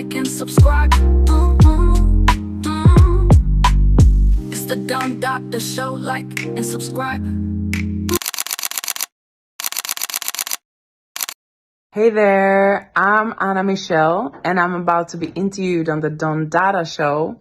like and subscribe. It's the Don Doctor Show, like and subscribe. Hey there, I'm Anna Michelle, and I'm about to be interviewed on the Don Dada Show.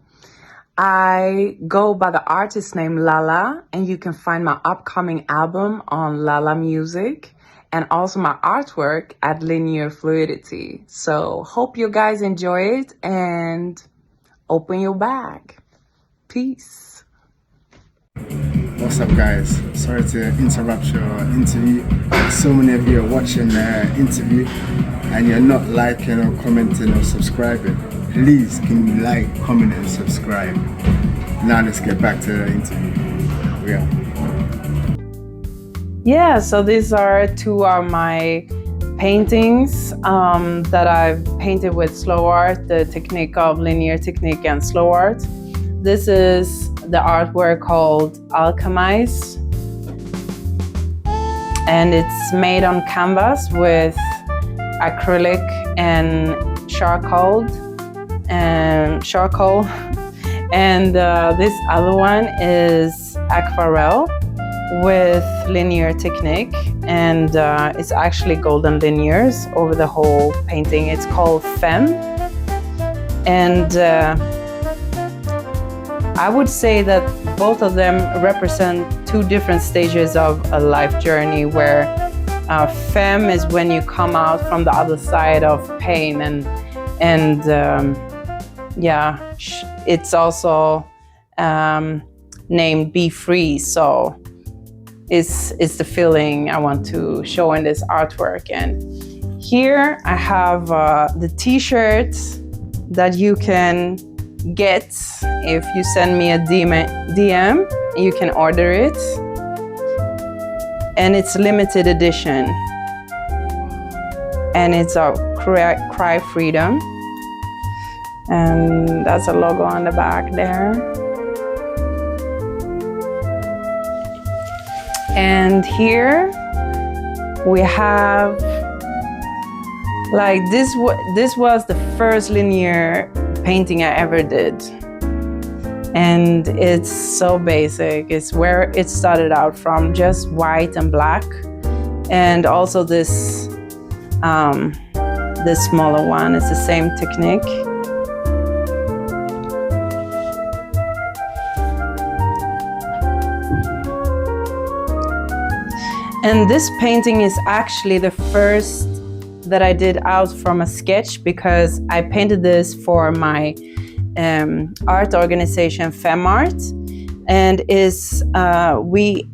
I go by the artist name Lala, and you can find my upcoming album on Lala Music, and also my artwork at Linear Fluidity. So hope you guys enjoy it, and open your bag. Peace. What's up, guys? Sorry to interrupt your interview. So many of you are watching the interview and you're not liking or commenting or subscribing. Please, can you like, comment and subscribe? Now let's get back to the interview. Yeah, so these are two of my paintings that I've painted with slow art, the technique of linear technique and slow art. This is the artwork called Alchemize, and it's made on canvas with acrylic and charcoal. And this other one is aquarelle with linear technique, and it's actually golden linears over the whole painting. It's called Femme, and I would say that both of them represent two different stages of a life journey, where Femme is when you come out from the other side of pain, and it's also named Be Free. So it's the feeling I want to show in this artwork. And here I have the t-shirts that you can get if you send me a DM. You can order it, and it's limited edition, and it's a Cry Freedom, and that's a logo on the back there. And here we have, like, this was the first linear painting I ever did, and it's so basic. It's where it started out from, just white and black, and also this smaller one. It's the same technique. And this painting is actually the first that I did out from a sketch, because I painted this for my art organization FemArt, and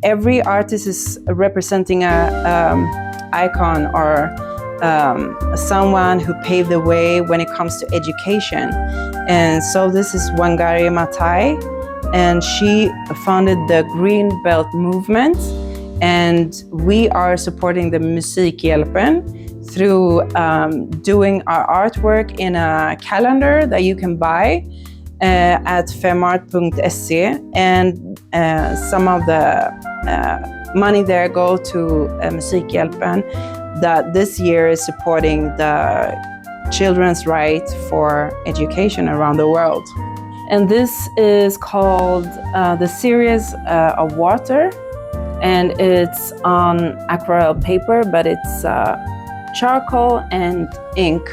every artist is representing a icon or someone who paved the way when it comes to education. And so this is Wangari Maathai, and she founded the Green Belt movement, and we are supporting the Musikhjälpen through doing our artwork in a calendar that you can buy at femart.se, and some of the money there go to Musikhjälpen, that this year is supporting the children's right for education around the world. And this is called The Series of Water, and it's on aquarelle paper, but it's charcoal and ink.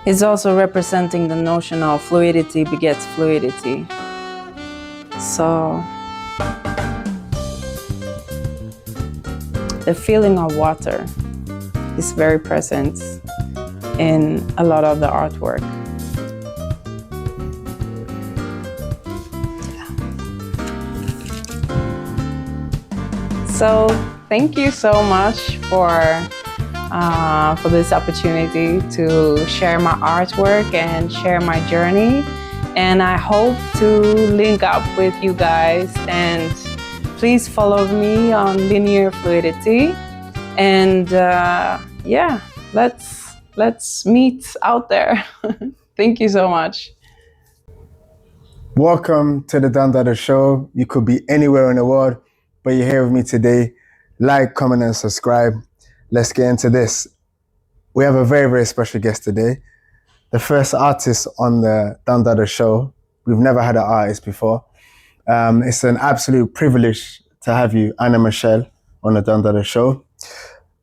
It's also representing the notion of fluidity begets fluidity. So the feeling of water is very present in a lot of the artwork. So thank you so much for this opportunity to share my artwork and share my journey. And I hope to link up with you guys, and please follow me on Linear Fluidity. And let's meet out there. Thank you so much. Welcome to the Don Dada Show. You could be anywhere in the world. but you're here with me today. Like, comment, and subscribe. Let's get into this. We have a very, very special guest today. The first artist on the Don Dada show. We've never had an artist before. It's an absolute privilege to have you, Anna Michelle, on the Don Dada show.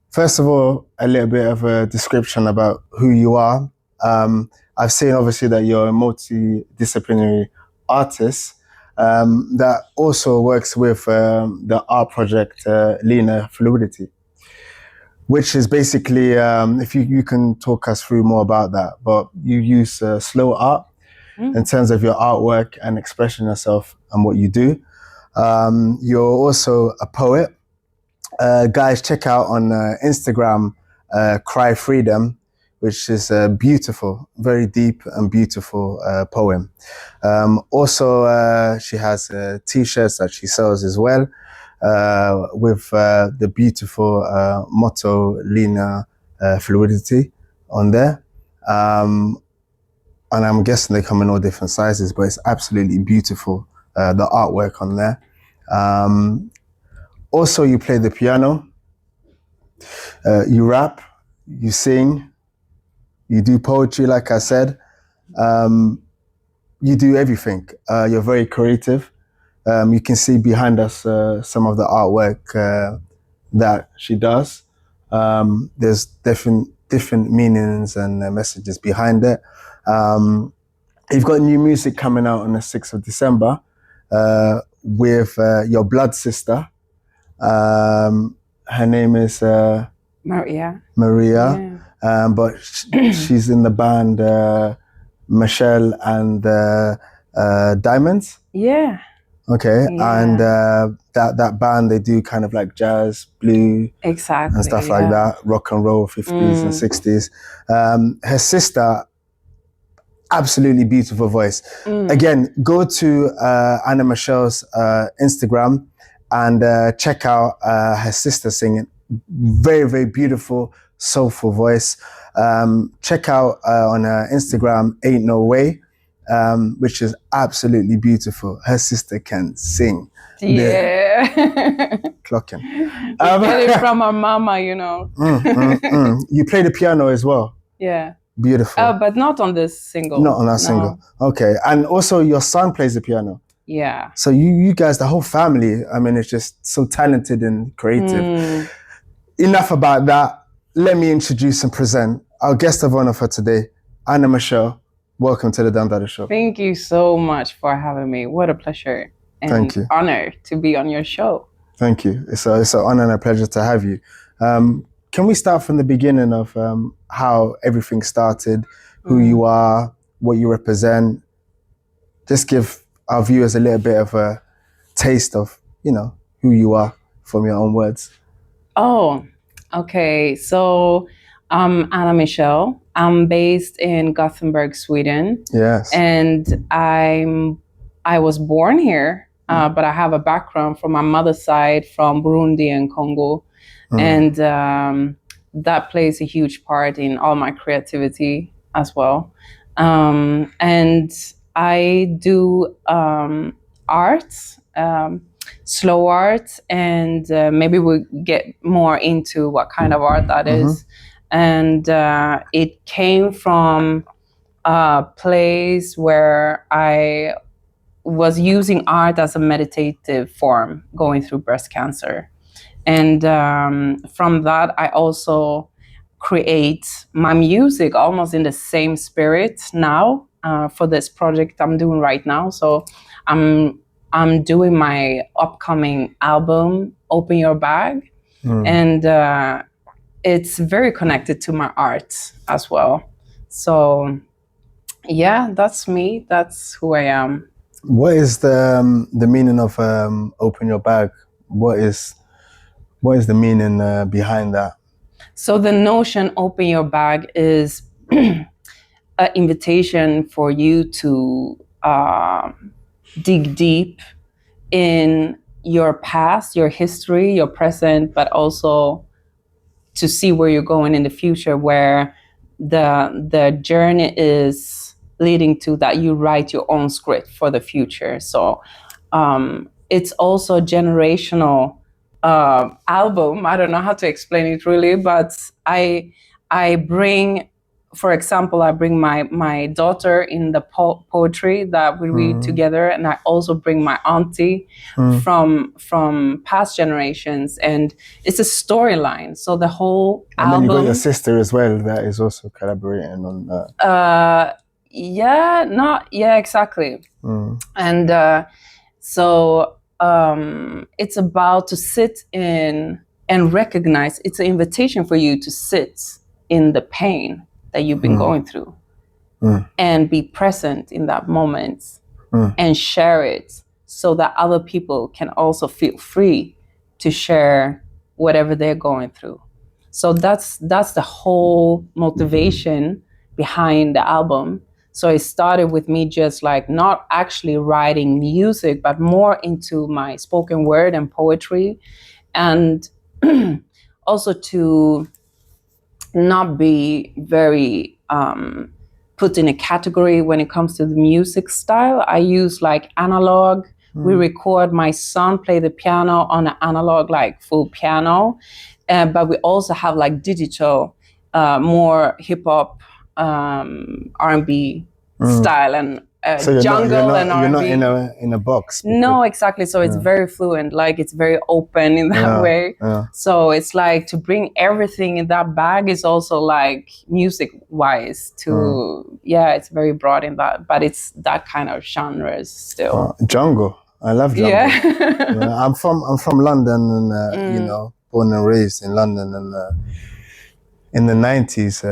First of all, a little bit of a description about who you are. I've seen obviously that you're a multidisciplinary artist that also works with the art project Lena Fluidity, which is basically, if you can talk us through more about that, but you use slow art in terms of your artwork and expressing yourself and what you do. You're also a poet. Guys, check out on Instagram, Cry Freedom, which is a beautiful, very deep and beautiful poem. Also, she has t-shirts that she sells as well, with the beautiful motto, Lena Fluidity, on there. And I'm guessing they come in all different sizes, but it's absolutely beautiful, the artwork on there. Also, you play the piano, you rap, you sing, you do poetry, like I said. You do everything. You're very creative. You can see behind us some of the artwork that she does. There's different meanings and messages behind it. You've got new music coming out on the 6th of December with your blood sister. Her name is Maria. Yeah. But she's in the band Michelle and Diamonds. Yeah. Okay, Yeah. and that band, they do kind of like jazz, blue, Exactly. and stuff like that, rock and roll, 50s and 60s. Her sister, absolutely beautiful voice. Again, go to Anna Michelle's Instagram and check out her sister singing. Very, very beautiful, soulful voice. Check out on her Instagram, Ain't No Way, which is absolutely beautiful. Her sister can sing. Yeah. Clocking. Get it from our mama, you know. You play the piano as well. Yeah. Beautiful. But not on this single. Not on that single. Okay. And also your son plays the piano. Yeah. So you guys, the whole family, I mean, it's just so talented and creative. Enough about that. Let me introduce and present our guest of honor for today, Anna Michelle. Welcome to the Don Dada Show. Thank you so much for having me. What a pleasure and Thank you. honor to be on your show. Thank you. It's an honor and a pleasure to have you. Can we start from the beginning of how everything started, who you are, what you represent? Just give our viewers a little bit of a taste of, who you are from your own words. Oh, okay. So I'm Anna Michelle. I'm based in Gothenburg, Sweden. Yes. And I was born here, but I have a background from my mother's side from Burundi and Congo. And that plays a huge part in all my creativity as well. And I do art, slow art, and maybe we'll get more into what kind of art that is. And it came from a place where I was using art as a meditative form going through breast cancer. And from that, I also create my music almost in the same spirit now for this project I'm doing right now. So I'm doing my upcoming album, Open Your Bag. And it's very connected to my art as well. So yeah, that's me. That's who I am. What is the meaning of Open Your Bag? What is the meaning behind that? So the notion Open Your Bag is an invitation for you to dig deep in your past, your history, your present, but also to see where you're going in the future, where the journey is leading to that you write your own script for the future. So it's also a generational album. I don't know how to explain it really, but I bring, for example, I bring my daughter in the poetry that we read together, and I also bring my auntie from past generations, and it's a storyline. So the whole And album. then you got your sister as well that is also collaborating on that. Yeah, exactly. And so it's about to sit in and recognize. It's an invitation for you to sit in the pain that you've been going through and be present in that moment and share it, so that other people can also feel free to share whatever they're going through. So that's the whole motivation behind the album. So it started with me just like not actually writing music, but more into my spoken word and poetry, and also to not be very put in a category when it comes to the music style. I use like analog. We record, my son play the piano on an analog, like full piano, but we also have like digital, more hip hop, R&B style, and So you're jungle not, and you're R&B. not in a box. No, exactly. So it's very fluent, like it's very open in that way. Yeah. So it's like to bring everything in that bag is also like music wise to, it's very broad in that, but it's that kind of genres still. Jungle. I love jungle. Yeah. I'm from London, and you know, born and raised in London, and in the 90s,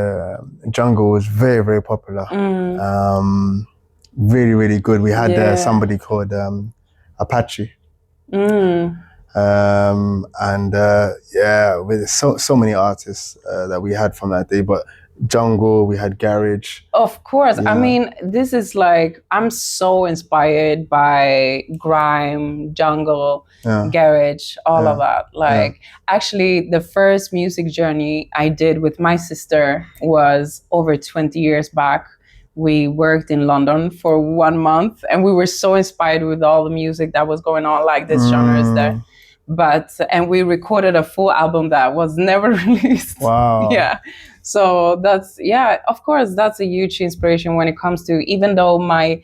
jungle was very, very popular. Really, really good. We had somebody called Apache. With so many artists that we had from that day, but jungle, we had garage. Of course. I mean, this is like, I'm so inspired by grime, jungle, garage, all of that. Like, actually, the first music journey I did with my sister was over 20 years back. We worked in London for 1 month, and we were so inspired with all the music that was going on, like this genres there. And we recorded a full album that was never released. Wow. Yeah. So that's, of course, that's a huge inspiration when it comes to, even though my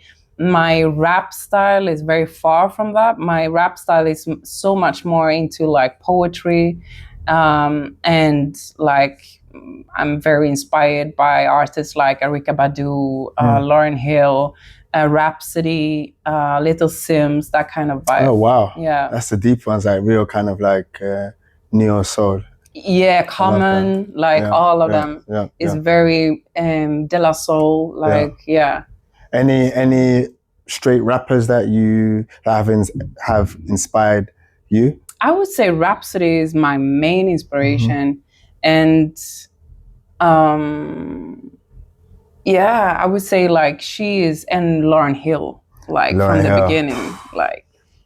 rap style is very far from that, my rap style is so much more into like poetry, and like I'm very inspired by artists like Erykah Badu, Lauryn Hill, Rhapsody, Little Sims, that kind of vibe. Oh wow. Yeah. That's the deep ones, like real kind of like neo soul. Yeah, Common, like all of them. It's very De La Soul, like Any straight rappers that have inspired you? I would say Rhapsody is my main inspiration, and I would say like she is, and Lauryn Hill, like from the beginning, like.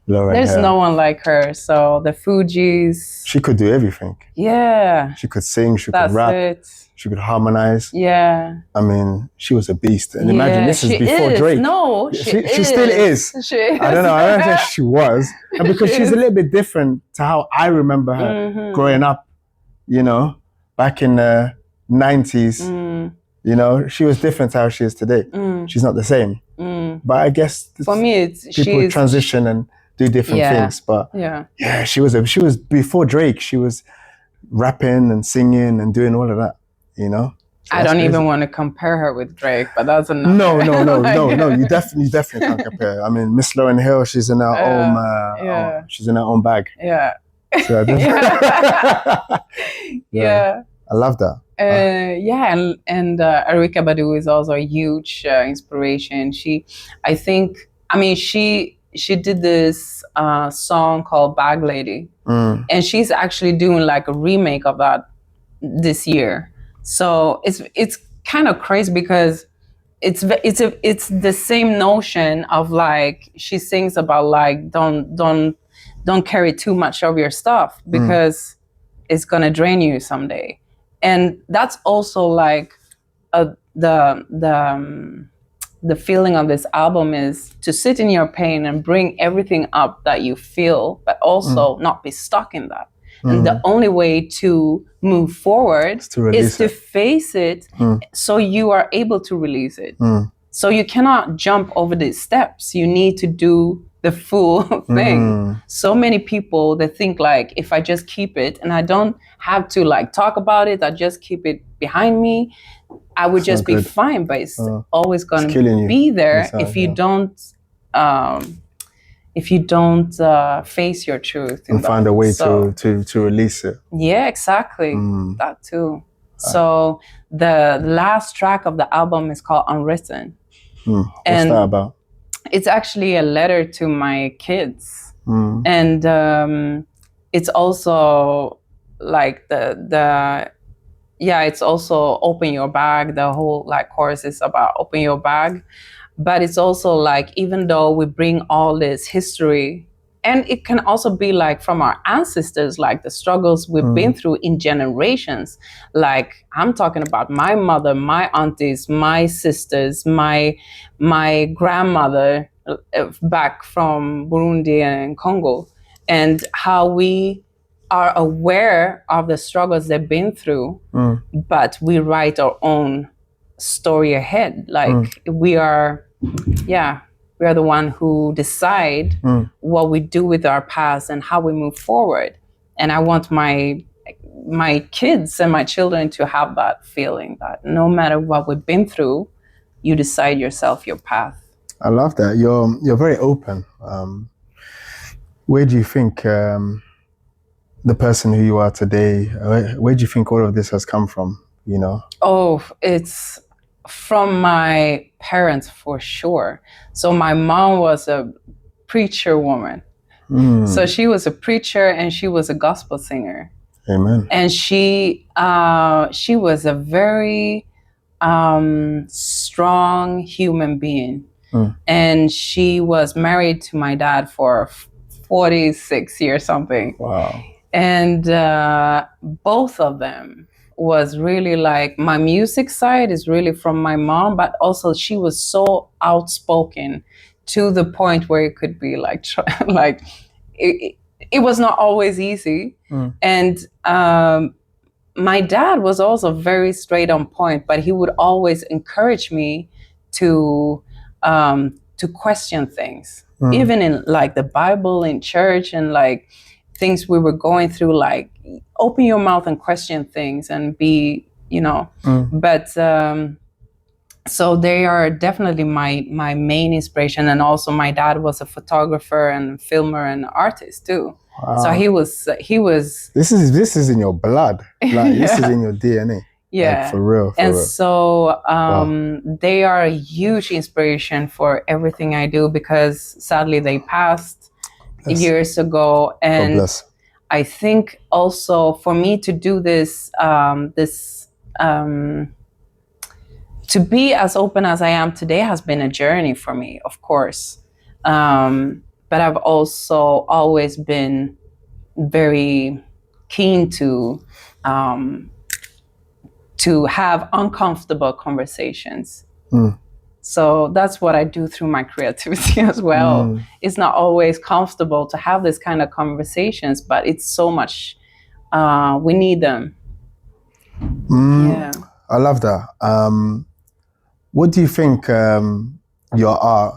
There's no one like her. So the Fugees. She could do everything. Yeah. She could sing, she could rap, she could harmonize. Yeah. I mean, she was a beast. And imagine this is before Drake. No, she still is. She is. I don't know, I don't think she was. And because she's a little bit different to how I remember her growing up, you know, back in the 90s. You know, she was different to how she is today. She's not the same. But I guess for me, people transition and do different things, but she was before Drake. She was rapping and singing and doing all of that, you know. So I don't even want to compare her with Drake, but that's another. No. You definitely can't compare. I mean, Miss Lauryn Hill, she's in her own. She's in her own bag. Yeah. So I love that. And Erykah Badu is also a huge inspiration. She did this song called Bag Lady, and she's actually doing like a remake of that this year. So it's kind of crazy because it's the same notion of like, she sings about like don't carry too much of your stuff because it's gonna drain you someday, and that's also like the the feeling of this album is to sit in your pain and bring everything up that you feel, but also not be stuck in that. And the only way to move forward is to face it, so you are able to release it. So you cannot jump over these steps. You need to do the full thing. So many people, they think like, if I just keep it and I don't have to like talk about it, I just keep it behind me, I would just be fine. But it's always going to be there if you don't face your truth and find a way to release it. Yeah, exactly. That too. So the last track of the album is called Unwritten. What's that about? It's actually a letter to my kids. And it's also like it's also open your bag. The whole like chorus is about open your bag. But it's also like, even though we bring all this history, and it can also be like from our ancestors, like the struggles we've been through in generations. Like I'm talking about my mother, my aunties, my sisters, my grandmother back from Burundi and Congo, and how we are aware of the struggles they've been through, but we write our own story ahead. Like we are the one who decide what we do with our past and how we move forward. And I want my kids and my children to have that feeling that no matter what we've been through, you decide yourself your path. I love that. You're very open. Where do you think the person who you are today, where do you think all of this has come from, you know? Oh, it's from my parents for sure. So my mom was a preacher woman. So she was a preacher and she was a gospel singer. Amen. And she was a very strong human being. And she was married to my dad for 46 years something. Wow. And both of them was really like, my music side is really from my mom, but also she was so outspoken to the point where it could be like it was not always easy. And my dad was also very straight on point, but he would always encourage me to question things, even in like the Bible, in church, and like things we were going through, like open your mouth and question things and be, you know. But so they are definitely my main inspiration. And also my dad was a photographer and filmer and artist too. Wow. So he was this is in your blood, like this is in your DNA. Yeah, like, for real. So they are a huge inspiration for everything I do, because sadly they passed years ago. And I think also for me to do this, to be as open as I am today has been a journey for me, of course. But I've also always been very keen to have uncomfortable conversations. So that's what I do through my creativity as well. It's not always comfortable to have this kind of conversations, but it's so much, we need them. Yeah. I love that. What do you think your art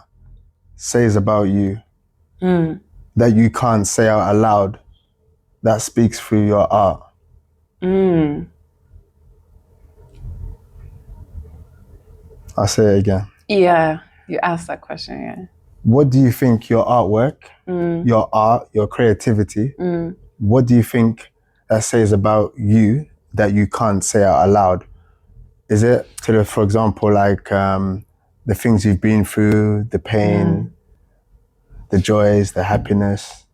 says about you that you can't say out aloud, that speaks through your art? I'll say it again. Yeah, you asked that question again. What do you think your artwork, your art, your creativity, what do you think that says about you that you can't say out aloud? Is it, for example, like the things you've been through, the pain, the joys, the happiness?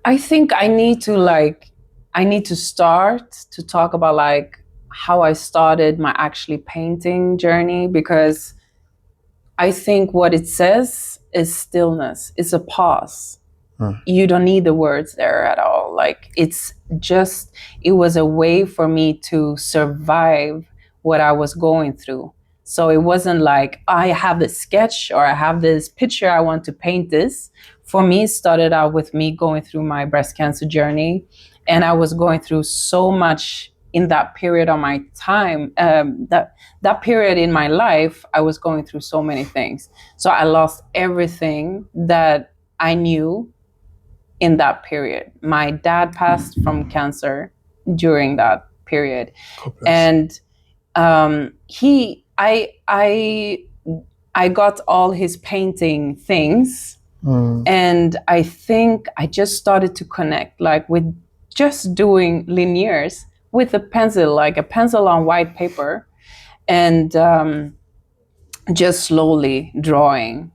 I think I need to start to talk about like how I started my actually painting journey, because I think what it says is stillness. It's a pause. You don't need the words there at all. Like it was a way for me to survive what I was going through. So it wasn't like I have this sketch or I have this picture, I want to paint this. For me, it started out with me going through my breast cancer journey. And I was going through so much in that period of my time, that period in my life, I was going through so many things. So I lost everything that I knew in that period. My dad passed from cancer during that period. And I got all his painting things. And I think I just started to connect like with just doing linears with a pencil, like a pencil on white paper, and just slowly drawing.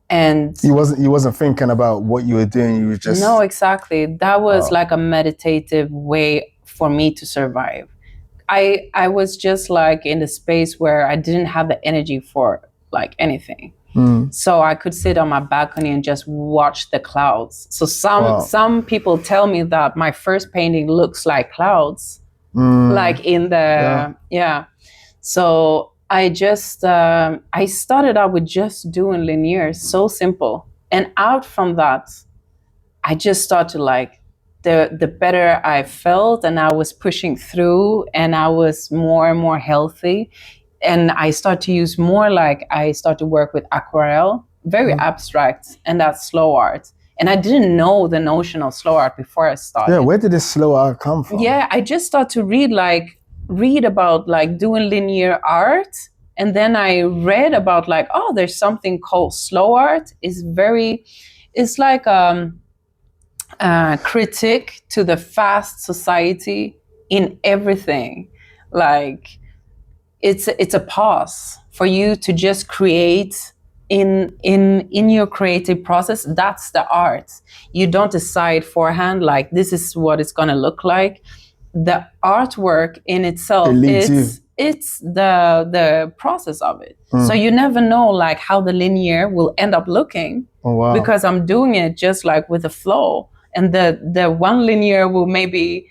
And you wasn't thinking about what you were doing. You were just no, exactly. That was like a meditative way for me to survive. I was just like in the space where I didn't have the energy for like anything. So I could sit on my balcony and just watch the clouds. So some people tell me that my first painting looks like clouds, like in the So I just I started out with just doing linears, so simple, and out from that, I just started to like the better I felt, and I was pushing through, and I was more and more healthy. And I start to use more, like I start to work with aquarelle, very abstract, and that's slow art. And I didn't know the notion of slow art before I started. Yeah, where did this slow art come from? Yeah, I just started to read about like doing linear art. And then I read about like, oh, there's something called slow art. It's like a critique to the fast society in everything. Like, it's a pause for you to just create in your creative process. That's the art. You don't decide forehand like this is what it's going to look like. The artwork in itself it's the process of it. So you never know like how the linear will end up looking. Oh, wow. Because I'm doing it just like with the flow, and the one linear will maybe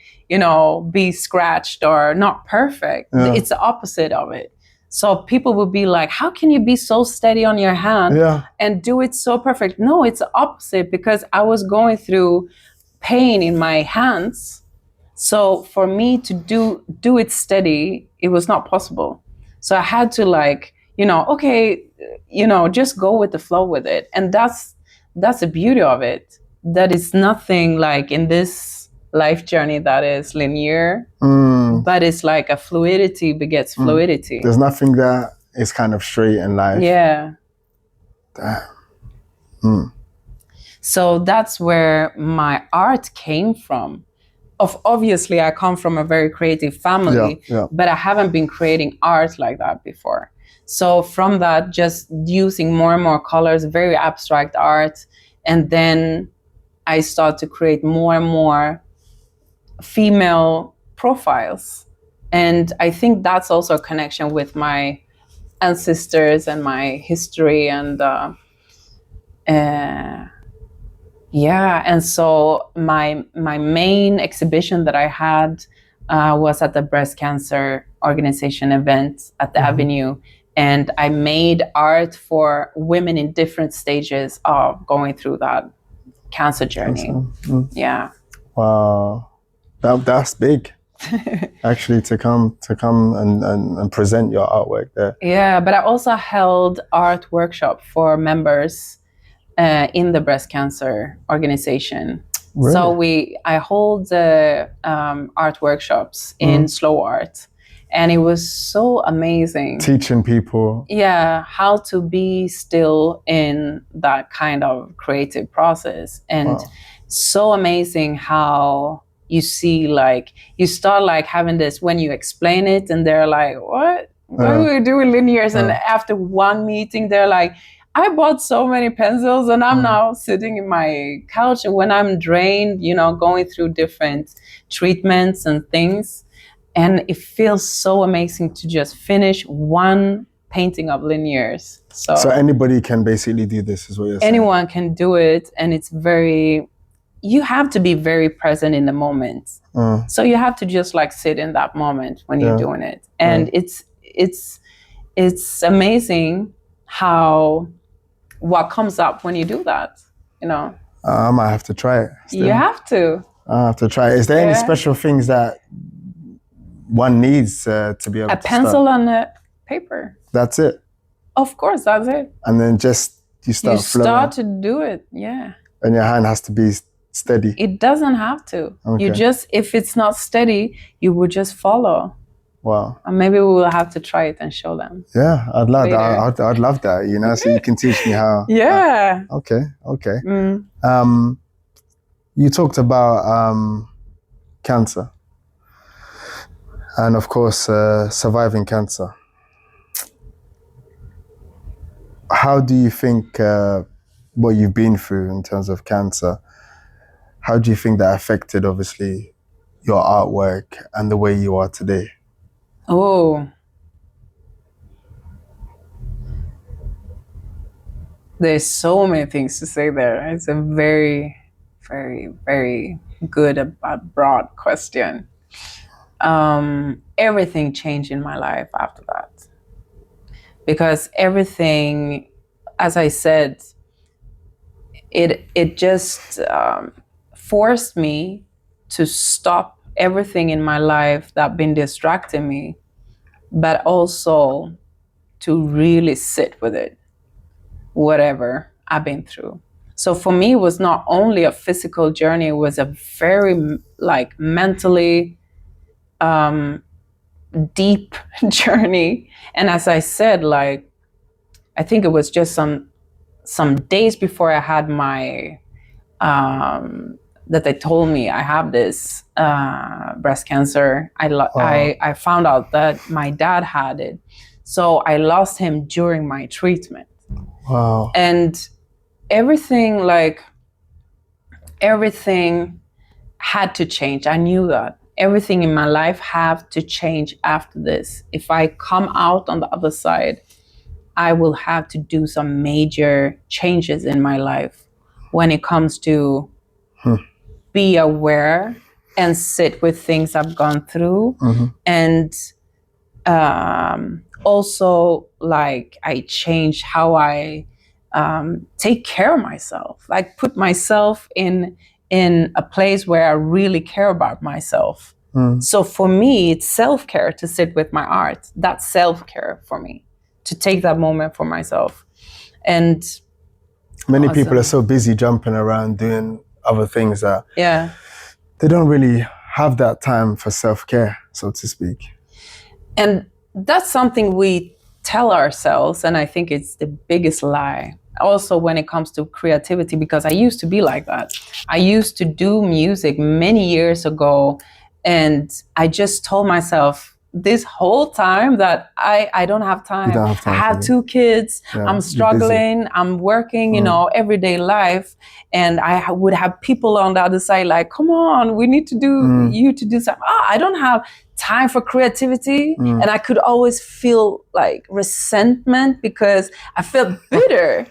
be scratched or not perfect. It's the opposite of it. So people will be like, how can you be so steady on your hand and do it so perfect? No, it's the opposite, because I was going through pain in my hands. So for me to do it steady, it was not possible. So I had to like, just go with the flow with it. And that's the beauty of it. That is nothing like in this life journey that is linear, but it's like a fluidity begets fluidity. There's nothing that is kind of straight in life. Yeah. Damn. So that's where my art came from. Obviously, I come from a very creative family, but I haven't been creating art like that before. So from that, just using more and more colors, very abstract art, and then I start to create more and more female profiles. And I think that's also a connection with my ancestors and my history. And and so my main exhibition that I had was at the breast cancer organization event at the Avenue. And I made art for women in different stages of going through that cancer journey. Yeah. Wow. That's big. Actually, to come and present your artwork there. Yeah, but I also held art workshop for members in the breast cancer organization. Really? So I hold the art workshops in slow art, and it was so amazing. Teaching people. Yeah, how to be still in that kind of creative process. And so amazing how you see, like, you start like having this when you explain it, and they're like, what? Why are we doing linears? And after one meeting, they're like, I bought so many pencils, and I'm now sitting in my couch. And when I'm drained, going through different treatments and things, and it feels so amazing to just finish one painting of linears. So anybody can basically do this, is what you're saying? Anyone can do it, and it's you have to be very present in the moment. So you have to just like sit in that moment when you're doing it. And it's it's amazing what comes up when you do that, you know. I might have to try it. Still. You have to. I have to try it. Is there any special things that one needs to be able to pencil start? and a paper. That's it? Of course, that's it. And then just you start flowing. Start to do it, yeah. And your hand has to be steady. It doesn't have to. Okay. You just, if it's not steady, you will just follow. Wow. And maybe we will have to try it and show them. Yeah, I'd love that. I'd love that, you know, so you can teach me how. Yeah. Okay. You talked about cancer. And of course, surviving cancer. How do you think what you've been through in terms of cancer, how do you think that affected, obviously, your artwork and the way you are today? Oh. There's so many things to say there. It's a very, very, very good, broad question. Everything changed in my life after that. Because everything, as I said, it just forced me to stop everything in my life that been distracting me, but also to really sit with it, whatever I've been through. So for me, it was not only a physical journey, it was a very mentally deep journey. And as I said, I think it was just some days before I had my that they told me I have this breast cancer. I found out that my dad had it. So I lost him during my treatment. Wow. And everything had to change. I knew that. Everything in my life have to change after this. If I come out on the other side, I will have to do some major changes in my life when it comes to be aware and sit with things I've gone through. And also I changed how I take care of myself, put myself in a place where I really care about myself. So for me, it's self-care to sit with my art. That's self-care for me, to take that moment for myself. And many people are so busy jumping around doing other things that they don't really have that time for self-care, so to speak. And that's something we tell ourselves, and I think it's the biggest lie. Also when it comes to creativity, because I used to be like that. I used to do music many years ago, and I just told myself this whole time that I don't have time. I have 2 kids, I'm struggling, I'm working, everyday life. And I would have people on the other side come on, we need to do, you to do something. I don't have time for creativity. And I could always feel resentment because I felt bitter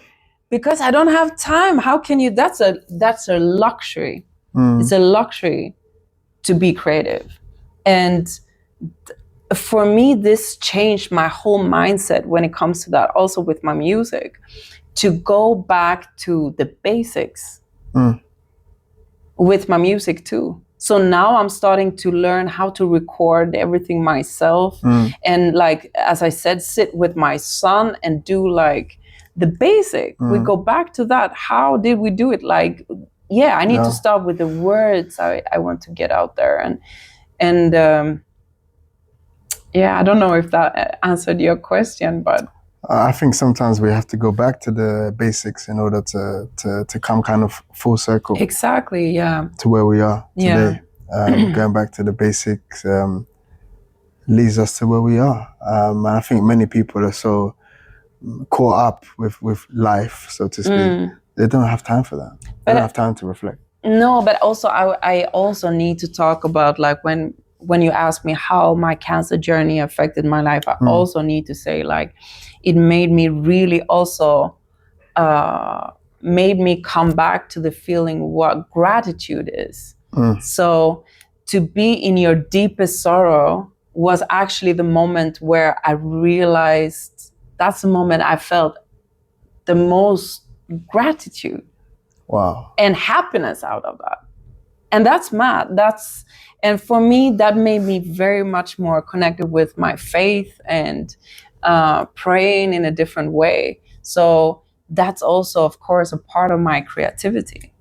because I don't have time. How can you, that's a luxury. It's a luxury to be creative. And for me, this changed my whole mindset when it comes to that, also with my music, to go back to the basics with my music too. So now I'm starting to learn how to record everything myself. And as I said, sit with my son and do the basic. We go back to that. How did we do it? I need to start with the words I want to get out there. And I don't know if that answered your question, but I think sometimes we have to go back to the basics in order to come kind of full circle. Exactly, yeah. To where we are today. Going back to the basics leads us to where we are. And I think many people are so caught up with life, so to speak. They don't have time for that. They don't have time to reflect. No, but also I also need to talk about when you ask me how my cancer journey affected my life, I also need to say it made me really also made me come back to the feeling what gratitude is. So to be in your deepest sorrow was actually the moment where I realized, that's the moment I felt the most gratitude Wow. and happiness out of that. And that's mad. And for me, that made me very much more connected with my faith and praying in a different way. So that's also, of course, a part of my creativity.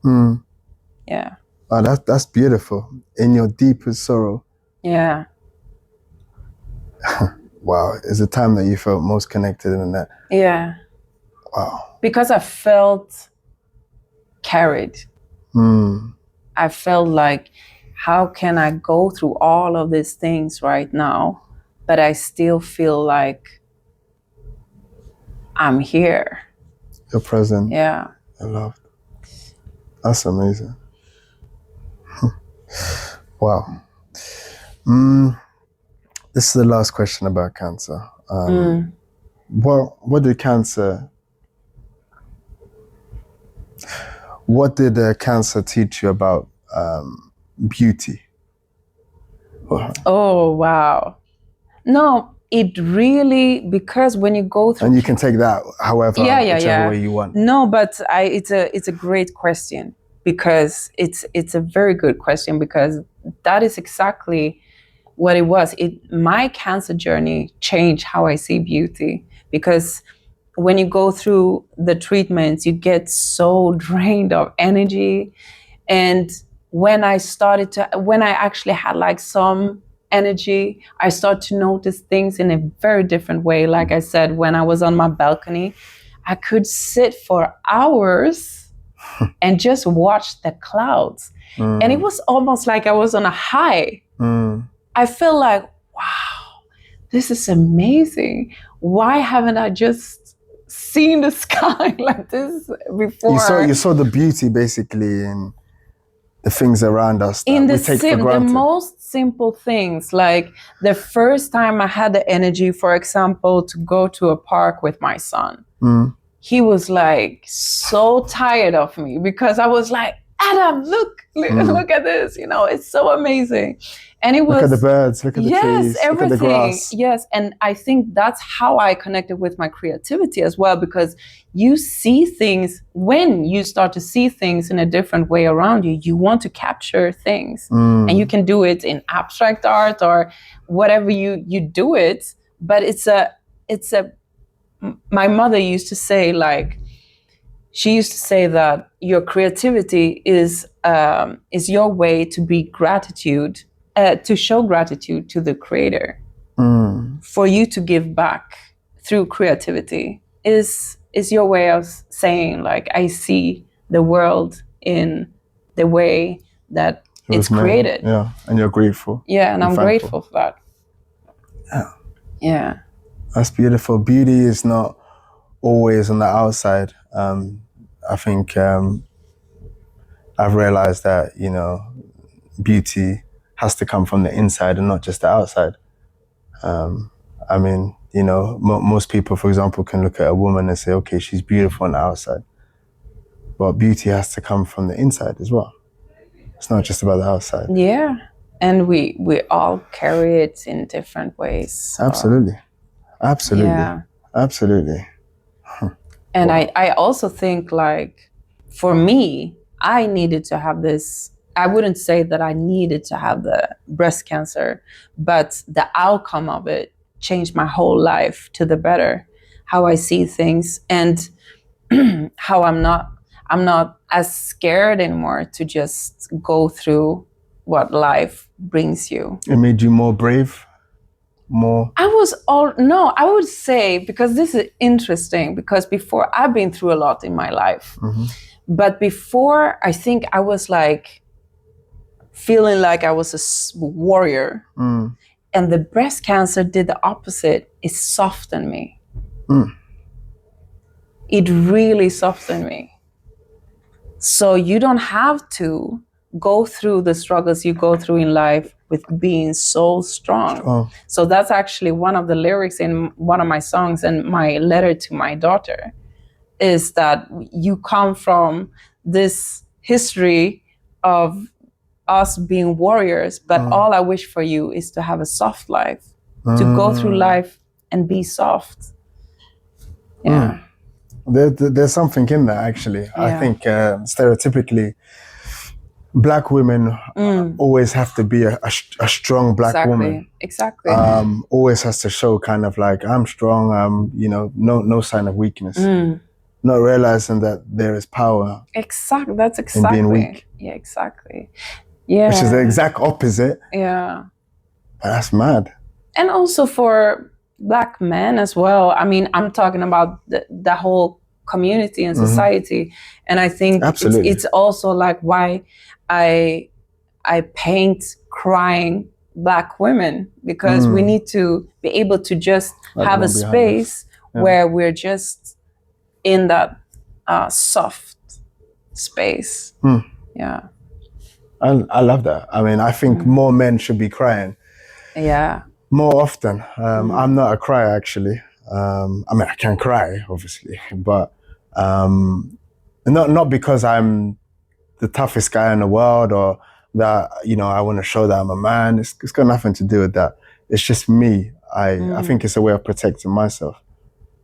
Yeah. Oh, that's beautiful. In your deepest sorrow. Yeah. Wow. Is the time that you felt most connected in that? Yeah. Wow. Because I felt carried. I felt like, how can I go through all of these things right now, but I still feel like I'm here. You're present. Yeah. I loved. That's amazing. Wow. This is the last question about cancer. What did cancer teach you about beauty? Oh, wow. No, it really, because when you go through, and you can take that however, whichever way you want. No, but it's a great question, because it's a very good question, because that is exactly what it was. My cancer journey changed how I see beauty, because when you go through the treatments, you get so drained of energy. And when I actually had like some energy, I started to notice things in a very different way. Like I said, when I was on my balcony, I could sit for hours and just watch the clouds. And it was almost like I was on a high. I feel like, wow, this is amazing. Why haven't I just seen the sky like this before? You saw the beauty basically in the things around us that we take for granted. The most simple things, like the first time I had the energy, for example, to go to a park with my son. He was like so tired of me, because I was like, Adam, look at this, it's so amazing. And it was, look at the birds, look at the trees, everything. look at the grass. Yes, and I think that's how I connected with my creativity as well, because you see things, when you start to see things in a different way around you, you want to capture things. And you can do it in abstract art or whatever you do it, but my mother used to say, like, she used to say that your creativity is your way to be gratitude, to show gratitude to the creator. For you to give back through creativity is your way of saying, like, I see the world in the way that it's created. Yeah, and you're grateful. Yeah, and I'm grateful for that. Yeah. That's beautiful. Beauty is not always on the outside. I think I've realized that, beauty has to come from the inside and not just the outside. I mean, most people, for example, can look at a woman and say, okay, she's beautiful on the outside. But beauty has to come from the inside as well. It's not just about the outside. Yeah. And we all carry it in different ways. So. Absolutely. Yeah. Absolutely. And I also think, like, for me, I needed to have this. I wouldn't say that I needed to have the breast cancer, but the outcome of it changed my whole life to the better. How I see things, and how I'm not as scared anymore to just go through what life brings you. It made you more brave? I would say, because this is interesting, because before, I've been through a lot in my life. But before, I think I was like feeling like I was a warrior. And the breast cancer did the opposite. It softened me. It really softened me. So you don't have to go through the struggles you go through in life with being so strong. So that's actually one of the lyrics in one of my songs, and my letter to my daughter, is that you come from this history of us being warriors, but all I wish for you is to have a soft life, to go through life and be soft. Yeah. There's something in that, actually. I think stereotypically, Black women always have to be a strong Black woman. Exactly. Always has to show kind of like, I'm strong, I'm, you know, no sign of weakness. Not realizing that there is power That's exactly. in being weak. Yeah, exactly. Yeah. Which is the exact opposite. Yeah. But that's mad. And also for Black men as well. I mean, I'm talking about the whole community and society. And I think it's also like why I paint crying Black women, because we need to be able to just have a space where we're just in that soft space. Yeah. I love that. I mean, I think more men should be crying. Yeah. More often. I'm not a crier, actually. I mean, I can cry, obviously, but not because I'm the toughest guy in the world or that, you know, I want to show that I'm a man. It's got nothing to do with that. It's just me. I think it's a way of protecting myself.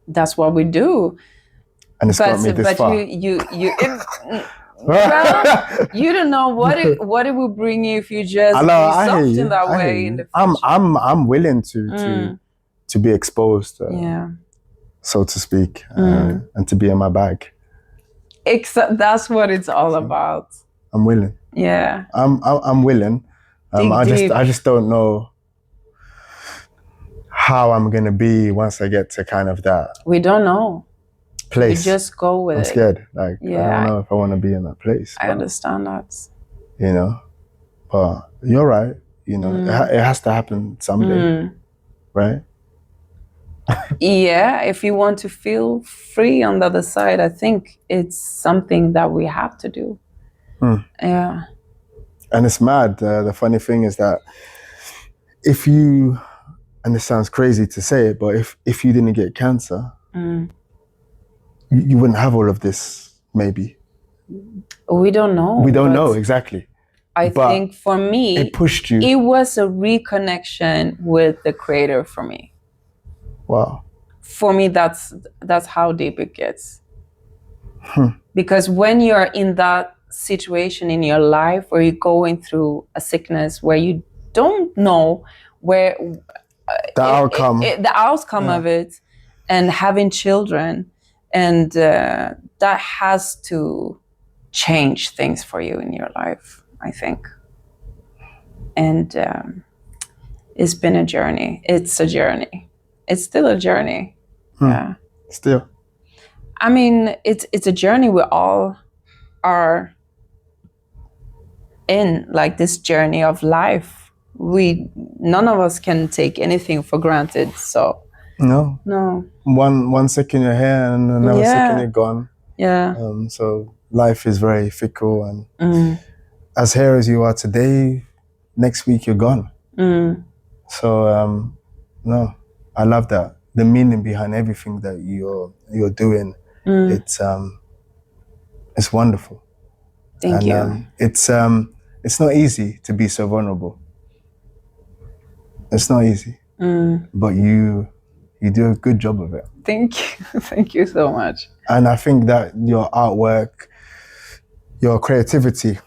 That's what we do. And it's got me this far. Well, you don't know what it will bring you if you just be soft in that way in the future. I'm willing to be exposed, so to speak, and to be in my bag. That's what it's all about. I'm willing. Yeah. I'm willing. I just don't know how I'm gonna be once I get to kind of that. We don't know. Place. You just go with it. I'm scared. Like, I don't know if I want to be in that place. I understand that. You know, but you're right. You know, it has to happen someday, right? Yeah, if you want to feel free on the other side, I think it's something that we have to do. Yeah. And it's mad. The funny thing is that if you, and this sounds crazy to say it, but if you didn't get cancer, you wouldn't have all of this, maybe. We don't know. We don't know, exactly. I think for me, it pushed you. It was a reconnection with the Creator for me. Wow. For me, that's how deep it gets. Because when you're in that situation in your life where you're going through a sickness where you don't know where the outcome of it, and having children, and that has to change things for you in your life, I think. And it's been a journey. It's a journey. It's still a journey. Yeah. Still. I mean, it's a journey we all are in, like this journey of life. None of us can take anything for granted. So no. One second you're here and another second you're gone. Yeah. So life is very fickle, and as here as you are today, next week you're gone. So no, I love that. The meaning behind everything that you're doing, it's wonderful. Thank you. It's not easy to be so vulnerable. It's not easy, but you do a good job of it. Thank you. Thank you so much. And I think that your artwork, your creativity,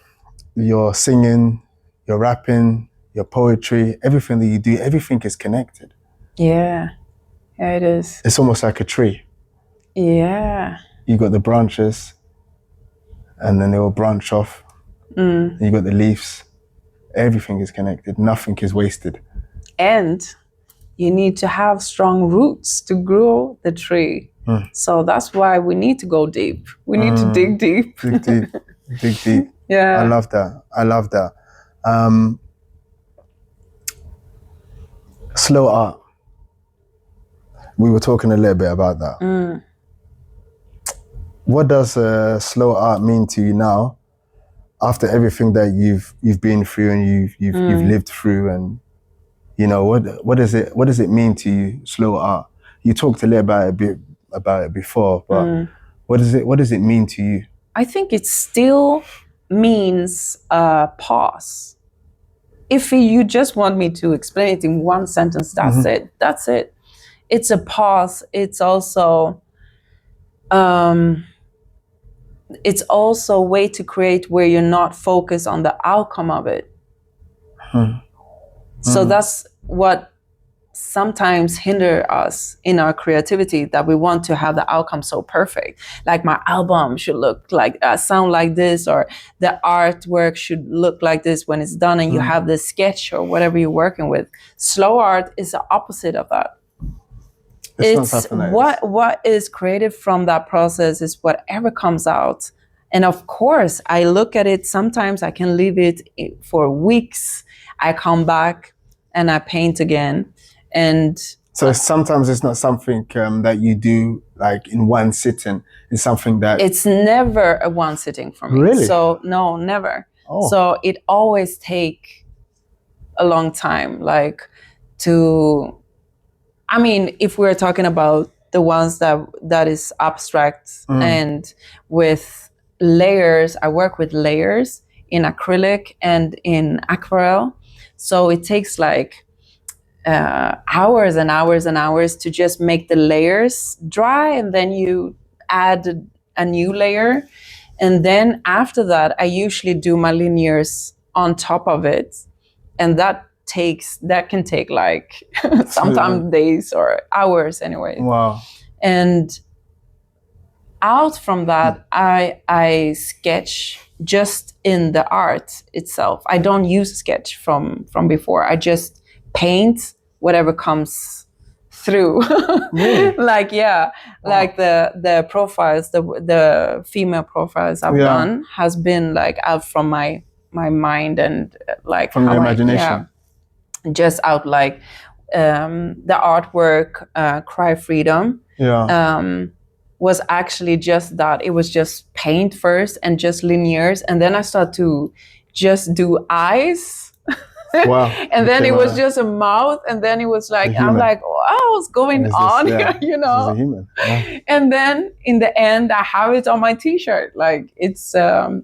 your singing, your rapping, your poetry, everything that you do, everything is connected. Yeah, it is. It's almost like a tree. Yeah. You got the branches, and then they will branch off. You got the leaves. Everything is connected. Nothing is wasted. And you need to have strong roots to grow the tree. So that's why we need to go deep. We need to dig deep. Dig deep. Dig deep. Yeah. I love that. Slow art. We were talking a little bit about that. What does slow art mean to you now, after everything that you've been through and you've lived through, and you know what does it mean to you, slow art? You talked a little bit about it before, but what does it mean to you? I think it still means pause. If you just want me to explain it in one sentence, that's it. That's it. It's a pause. It's also a way to create where you're not focused on the outcome of it. So that's what sometimes hinder us in our creativity, that we want to have the outcome so perfect. Like my album should look like, sound like this, or the artwork should look like this when it's done, and you have the sketch or whatever you're working with. Slow art is the opposite of that. It's what is created from that process is whatever comes out. And of course, I look at it, sometimes I can leave it for weeks. I come back and I paint again. And so sometimes it's not something that you do like in one sitting. It's something that... It's never a one sitting for me. Really? So no, never. Oh. So it always take a long time, like to... I mean, if we're talking about the ones that is abstract and with layers, I work with layers in acrylic and in aquarelle. So it takes like hours and hours and hours to just make the layers dry, and then you add a new layer. And then after that, I usually do my linears on top of it. And that can take like sometimes days or hours anyway. Wow. And out from that, I sketch just in the art itself. I don't use a sketch from before. I just paint whatever comes through. Really? Like, yeah. Wow. Like the profiles, the female profiles I've done has been like out from my mind, and like from your imagination. Just out like the artwork, Cry Freedom, was actually just that. It was just paint first and just linears. And then I started to just do eyes. Wow. And then it was just a mouth. And then it was like, I'm like, oh, what's going on here? You know? This is a human. Yeah. And then in the end, I have it on my t-shirt. Like it's a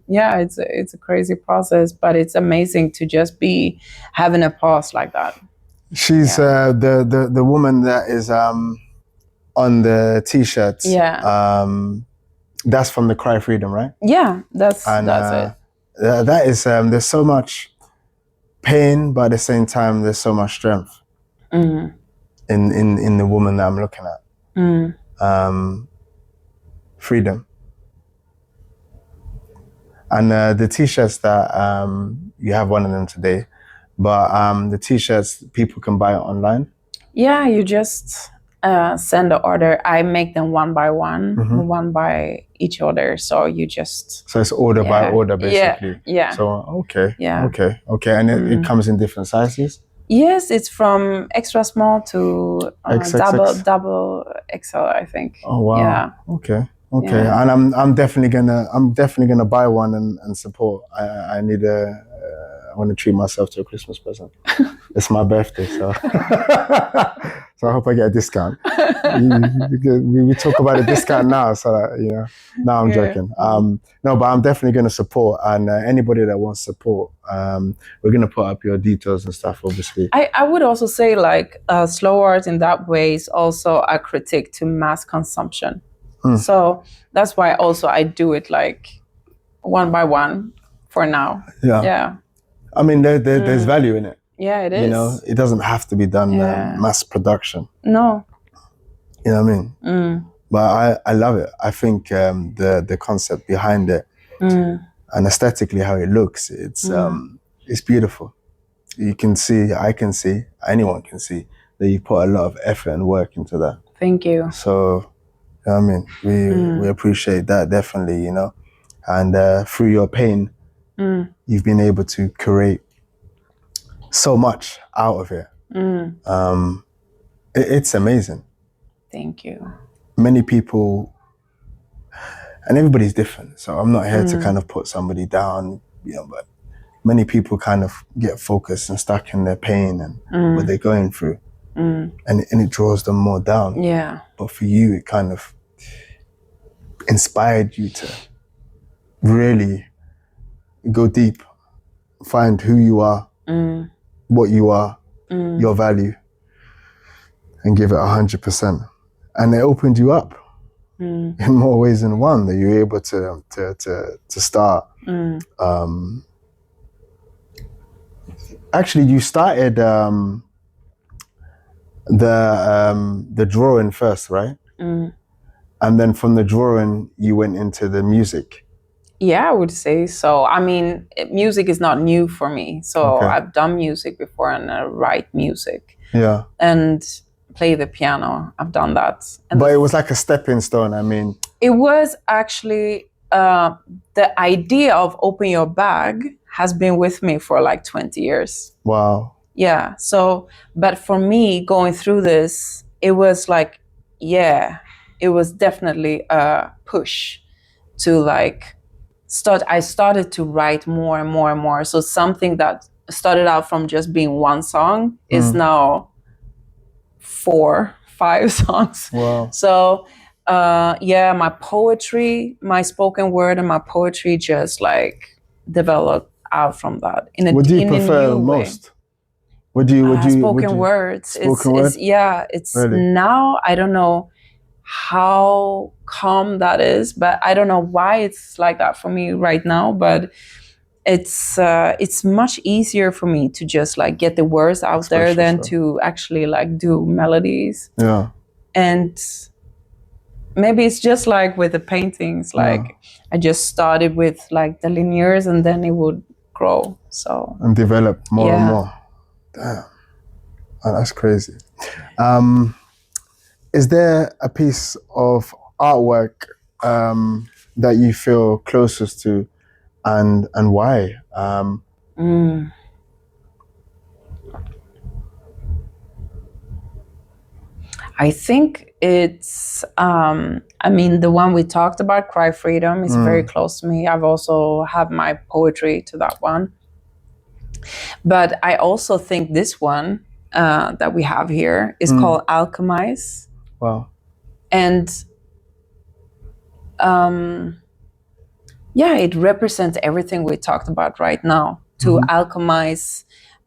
crazy process, but it's amazing to just be having a pause like that. She's the woman that is on the t-shirts. Yeah. That's from the Cry Freedom, right? Yeah, that's it. That is there's so much pain, but at the same time there's so much strength in the woman that I'm looking at. Freedom. And the t-shirts that you have one of them today, but the t-shirts, people can buy it online. Yeah, you just send the order. I make them one by one, one by each order. So you just... So it's order by order, basically. Yeah. So, okay. Yeah. Okay. And it comes in different sizes? Yes, it's from extra small to double XL, I think. Oh, wow. Yeah. Okay. Yeah. And I'm definitely gonna buy one and support. I want to treat myself to a Christmas present. It's my birthday, so so I hope I get a discount. We talk about a discount now, so that, No, I'm joking. No, but I'm definitely going to support, and anybody that wants support, we're going to put up your details and stuff, obviously. I would also say like slow art in that way is also a critique to mass consumption. So that's why also I do it like one by one for now. Yeah. I mean, there's value in it. Yeah, it is. It doesn't have to be done mass production. No. You know what I mean? But I love it. I think the concept behind it and aesthetically how it looks, it's beautiful. You can see, I can see, anyone can see that you put a lot of effort and work into that. Thank you. So, you know what I mean? We appreciate that, definitely, And through your pain, you've been able to create so much out of it. It's amazing. Thank you. Many people, and everybody's different, so I'm not here to kind of put somebody down, but many people kind of get focused and stuck in their pain and what they're going through. And it draws them more down. Yeah. But for you, it kind of inspired you to really go deep, find who you are, what you are, your value, and give it 100%. And it opened you up in more ways than one, that you're able to start. Actually, you started the drawing first, right? And then from the drawing, you went into the music. Yeah, I would say so. I mean, music is not new for me. So Okay. I've done music before, and I write music Yeah. and play the piano. I've done that. And But it was like a stepping stone. I mean, it was actually the idea of open your bag has been with me for like 20 years. wow. Yeah. So, but for me going through this, it was like, yeah, it was definitely a push to like I started to write more and more and more. So something that started out from just being one song is now 4, 5 songs. Wow. So yeah, my poetry, my spoken word and my poetry just like developed out from that. What do you in a prefer new way. most? Would you Spoken words. Spoken word? It's yeah, it's Really? now I don't know how calm that is, but I don't know why it's like that for me right now, but it's much easier for me to just like get the words out there Express than yourself. to actually like do melodies. Yeah. And maybe it's just like with the paintings, like I just started with like the linears and then it would grow. So And develop more and Yeah. more. Damn. Oh, that's crazy. Is there a piece of artwork that you feel closest to, and why? I think it's, I mean, the one we talked about, Cry Freedom, is very close to me. I've also have my poetry to that one. But I also think this one that we have here is called Alchemize. Wow. And yeah, it represents everything we talked about right now. To alchemize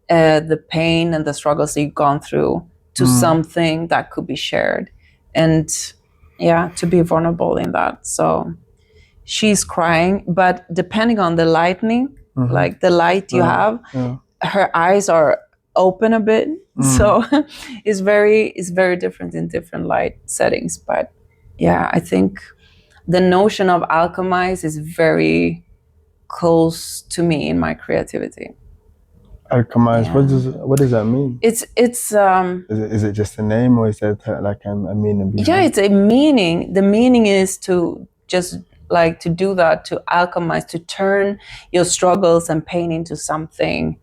the pain and the struggles that you've gone through to something that could be shared, and yeah, to be vulnerable in that. So she's crying, but depending on the lighting, like the light you have, her eyes are open a bit. So it's very different in different light settings. But yeah, I think the notion of alchemize is very close to me in my creativity. Alchemize. What does that mean? It's Is it just a name, or is there like a meaning behind? yeah, it's a meaning. The meaning is to just like to do that, to alchemize, to turn your struggles and pain into something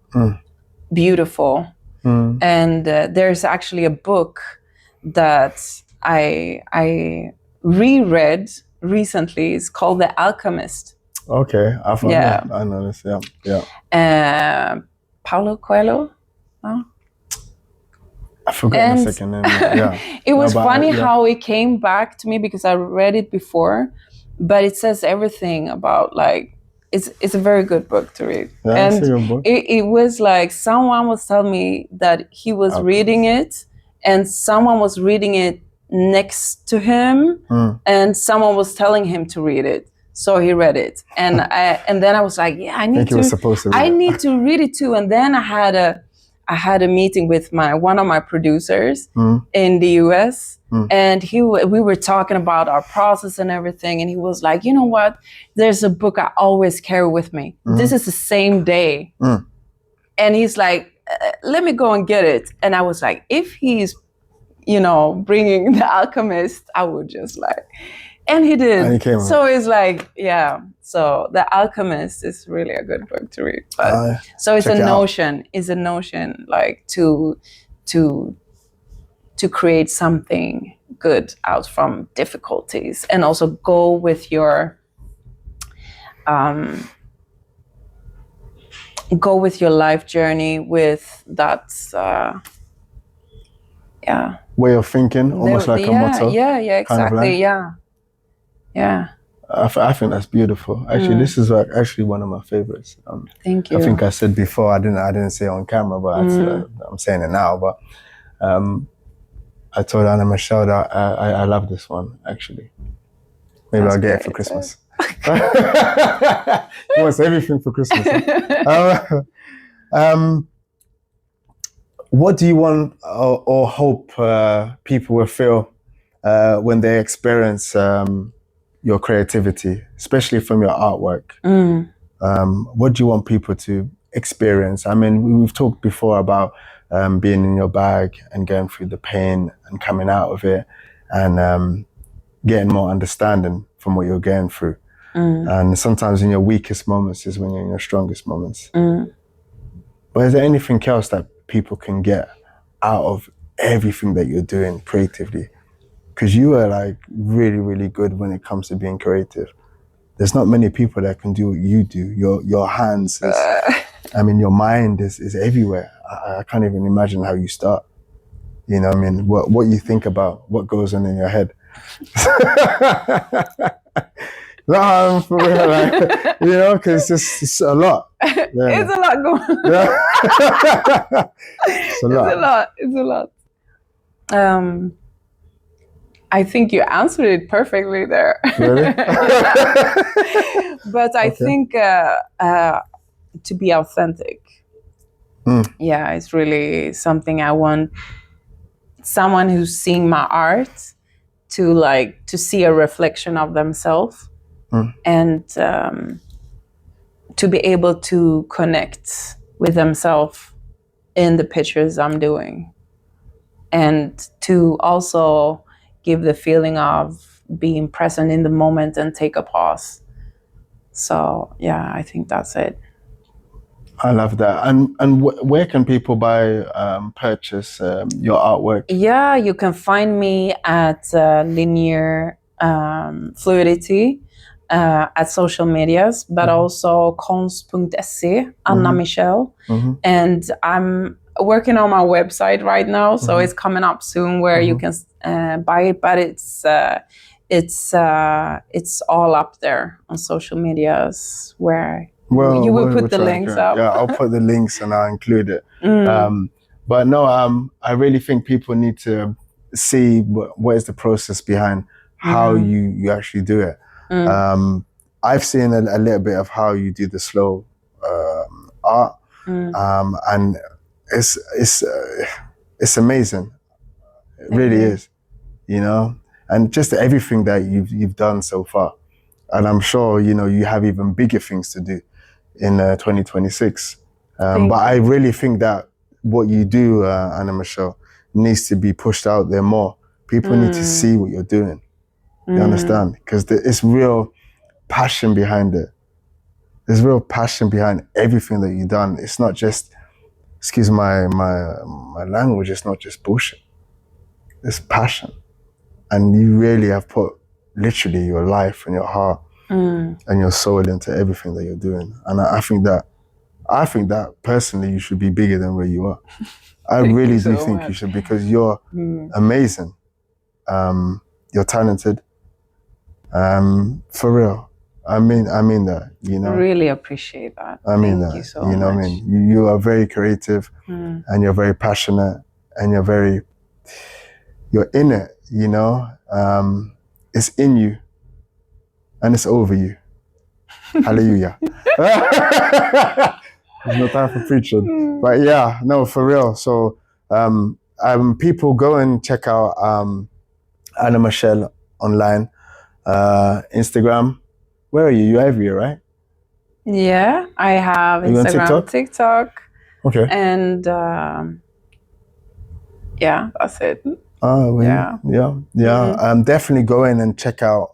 beautiful. And there's actually a book that I reread recently. It's called The Alchemist. Okay, I found Yeah. that. I know this. Yeah. Paulo Coelho. I forgot the And- second name. Yeah. It was but funny yeah. how it came back to me because I read it before, but it says everything about like it's a very good book to read. Yeah, And it's a good book. it was like someone was telling me that he was reading it and someone was reading it next to him and someone was telling him to read it. So he read it. And then I was like, yeah, I I need think he was supposed to read I it. need to read it too. And then I had a meeting with one of my producers in the US, and we were talking about our process and everything. And he was like, you know what? There's a book I always carry with me. This is the same day. And he's like, let me go and get it. And I was like, if he's, bringing The Alchemist, I would just like, and he did. And he came So it's like, yeah. So The Alchemist is really a good book to read. But so it's check it out. it's a notion like to create something good out from difficulties, and also go with your life journey with that Way of thinking, almost like a motto. yeah, exactly. life. Yeah. I think that's beautiful. Actually, this is actually one of my favorites. Thank you. I think I said before, I didn't say it on camera, but I'm saying it now. But I told Anna Michelle that I love this one, actually. Maybe I'll get it for Christmas. He wants everything for Christmas. What do you want or hope people will feel when they experience your creativity, especially from your artwork? What do you want people to experience? I mean, we've talked before about being in your bag and going through the pain and coming out of it and getting more understanding from what you're going through. And sometimes in your weakest moments is when you're in your strongest moments. But is there anything else that people can get out of everything that you're doing creatively? Because you are like really, really good when it comes to being creative. There's not many people that can do what you do. Your hands, I mean, your mind is everywhere. I can't even imagine how you start. You know what I mean? What you think about, what goes on in your head. No, for real, like, you know, because it's a lot. Yeah. It's a lot going on. Yeah. It's a lot. It's a lot. I think you answered it perfectly there. Really? But I think to be authentic. Yeah, it's really something I want someone who's seeing my art to see a reflection of themselves and to be able to connect with themselves in the pictures I'm doing, and to also give the feeling of being present in the moment and take a pause. So yeah, I think that's it. I love that. And where can people purchase your artwork? Yeah, you can find me at Linear Fluidity at social medias, but also konst.se, Anna Michelle. And I'm working on my website right now, so it's coming up soon where you can buy it, but it's all up there on social medias where you will put the links up. Yeah, I'll put the links and I'll include it. But no, I really think people need to see what is the process behind how you actually do it. I've seen a little bit of how you do the slow art, and it's amazing. It really is, you know, and just everything that you've done so far. And I'm sure, you know, you have even bigger things to do in 2026. But I really think that what you do, Anna Michelle, needs to be pushed out there more. People need to see what you're doing. You understand? Because it's real passion behind it. There's real passion behind everything that you've done. It's not just, excuse my language, it's not just bullshit. It's passion. And you really have put literally your life and your heart and your soul into everything that you're doing. And I think that personally you should be bigger than where you are. I really do think you should, because you're amazing. You're talented. For real. I mean that, you know. Really appreciate that. I mean Thank that. you so know much. what I mean? You are very creative and you're very passionate and you're in it, you know. It's in you and it's over you. Hallelujah. There's no time for preaching. But yeah, no, for real. So people go and check out Anna Michelle online, Instagram. Where are you? You're everywhere, right? Yeah, I have you Instagram, TikTok. Okay. And yeah, that's it. Oh, well, yeah. Definitely go in and check out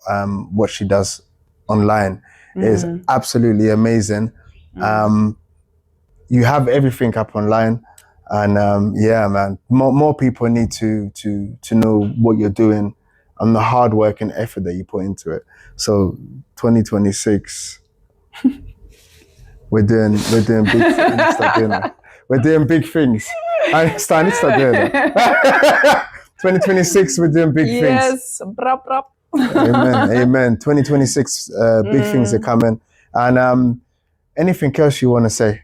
what she does online. It's absolutely amazing. You have everything up online, and yeah, man, more people need to know what you're doing and the hard work and effort that you put into it. So 2026, we're doing big things. Stop doing that. We're doing big things. I start doing that. 2026, we're doing big things. Yes, brap. Amen. Amen. 2026, big things are coming. And anything else you want to say?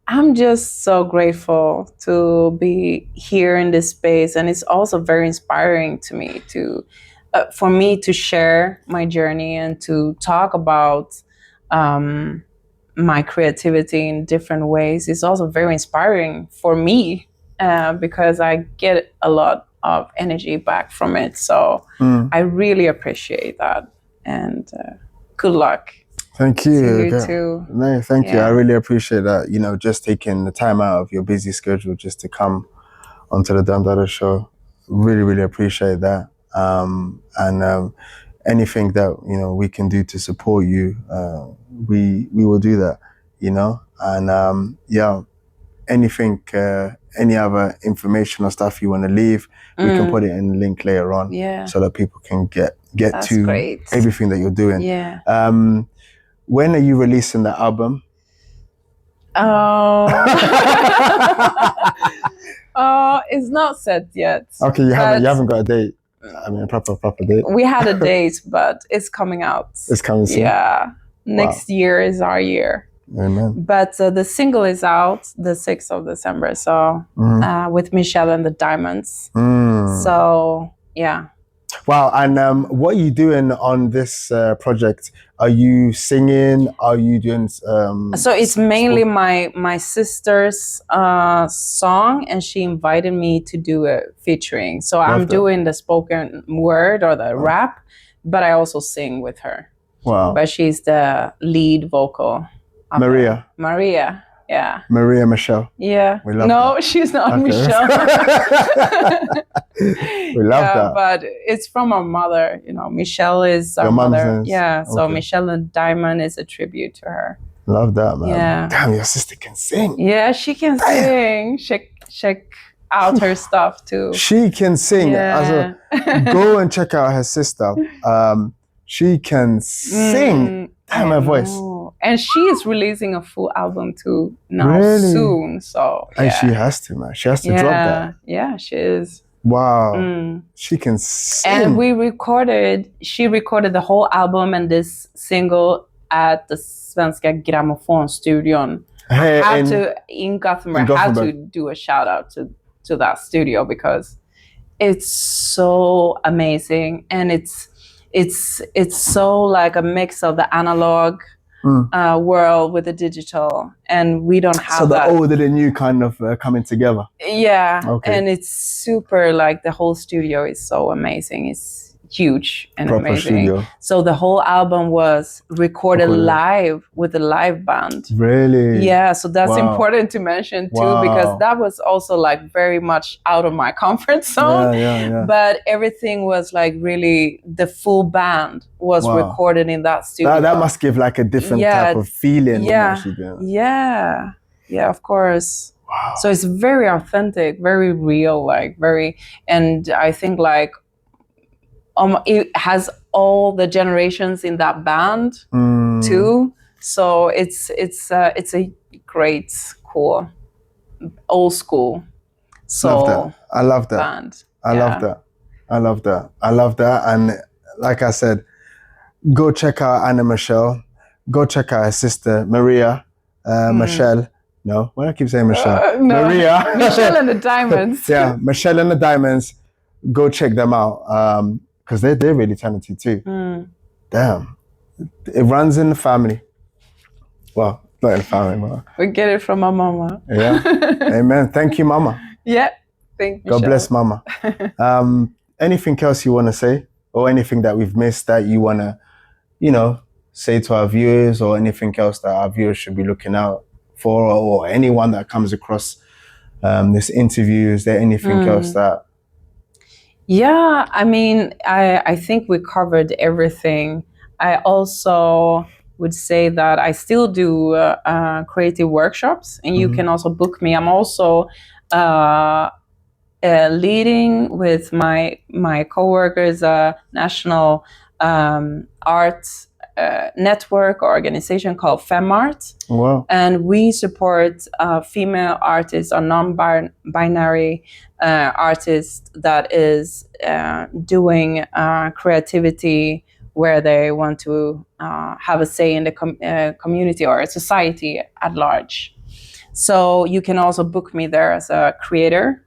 I'm just so grateful to be here in this space, and it's also very inspiring to me to, for me to share my journey and to talk about my creativity in different ways. It's also very inspiring for me because I get a lot of energy back from it. So I really appreciate that, and good luck. Thank you. To you Okay. too. No, thank you. Yeah. I really appreciate that. You know, just taking the time out of your busy schedule just to come onto the Don Dada show. Really, really appreciate that. And anything that we can do to support you, we will do that. You know, and yeah, anything, any other information or stuff you want to leave, we can put it in the link later on, Yeah. so that people can get That's to great. everything that you're doing. Yeah. When are you releasing the album? It's not set yet. Okay, you haven't got a date. I mean, a proper date. We had a date, but it's coming out. It's coming soon. Yeah. Next year is our year. Amen. But the single is out the 6th of December. So with Michelle and the Diamonds. So yeah. Wow. And what are you doing on this project? Are you singing? Are you doing? So it's mainly my sister's song, and she invited me to do a featuring. So I'm doing the spoken word or the rap, but I also sing with her. Wow. But she's the lead vocal. Maria. Maria. Yeah. Maria Michelle. Yeah. We love no, that. She's not Okay. Michelle. We love that. But it's from our mother. You know, Michelle is our mother. Yeah. So Michelle and Diamond is a tribute to her. Love that, man. Yeah. Damn, your sister can sing. Yeah, she can sing. Check out her stuff too. She can sing. Yeah. Go and check out her sister. She can sing. Damn, her voice. And she is releasing a full album too now soon. So and she has to, man. She has to drop that. Yeah, she is. Wow. She can sing. And she recorded the whole album and this single at the Svenska Grammofonstudion. In Gothenburg. I had to do a shout out to that studio because it's so amazing, and it's so like a mix of the analog world with the digital, and we don't have so the that. old and the new kind of coming together. Yeah. Okay. And it's super, like, the whole studio is so amazing. It's huge and proper amazing. Studio. So the whole album was recorded live with a live band. Really? Yeah, so that's important to mention too, because that was also like very much out of my comfort zone. Yeah. But everything was like really, the full band was recorded in that studio. That must give like a different type of feeling. Yeah, of course. Wow. So it's very authentic, very real, like very, and I think like it has all the generations in that band too. So it's a great, cool, old school soul. I love that. Band. I love that. And like I said, go check out Anna Michelle. Go check out her sister Maria, Michelle. No, why do I keep saying Michelle? No. Maria. Michelle and the Diamonds. Yeah, Michelle and the Diamonds. Go check them out. Because they're really talented too. Damn. It runs in the family. Well, not in the family, but we get it from our mama. Yeah. Amen. Thank you, mama. Yeah. Thank you. God bless mama. Anything else you want to say? Or anything that we've missed that you want to, say to our viewers, or anything else that our viewers should be looking out for, or anyone that comes across this interview? Is there anything else that... Yeah, I mean, I think we covered everything. I also would say that I still do creative workshops, and you can also book me. I'm also leading with my coworkers a national art network or organization called FemArt. Wow. And we support female artists or non-binary artists that is doing creativity where they want to have a say in the community or society at large. So you can also book me there as a creator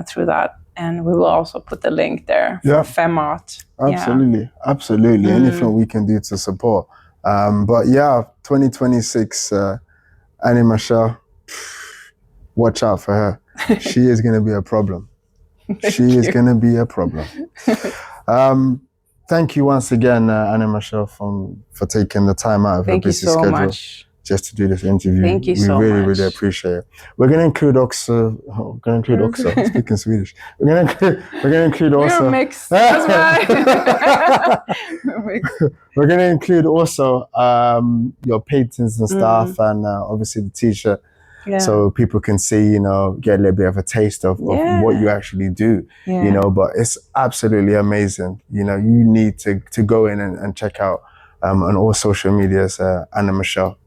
through that. And we will also put the link there for FemArt. Absolutely. Absolutely. Anything we can do to support. But yeah, 2026, Annie Michelle, watch out for her. She is going to be a problem. She is going to be a problem. Thank you once again, Annie Michelle, for taking the time out of your busy schedule. Thank you so much. Just to do this interview. Thank you so much. We really appreciate it. We're gonna include also. Speaking Swedish. We're gonna include also. We're mixed. That's right. We're gonna include also your paintings and stuff, and obviously the T-shirt, so people can see, get a little bit of a taste of what you actually do. But it's absolutely amazing. You need to go in and check out on all social medias, Anna Michelle.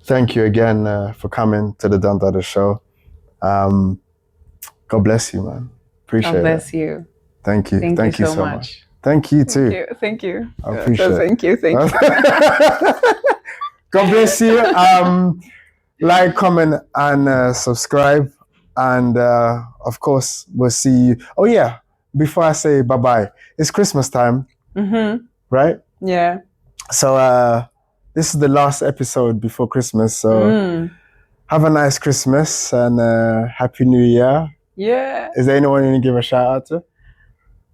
Thank you again for coming to the Don Dada Show. God bless you, man. Appreciate it. God bless you. Thank you. Thank you so much. Thank you too. Thank you. I appreciate it. Thank you. God bless you. Like, comment, and subscribe. And of course, we'll see you. Oh yeah, before I say bye-bye, it's Christmas time, right? Yeah. So this is the last episode before Christmas, so have a nice Christmas and Happy New Year. Yeah. Is there anyone you want to give a shout out to?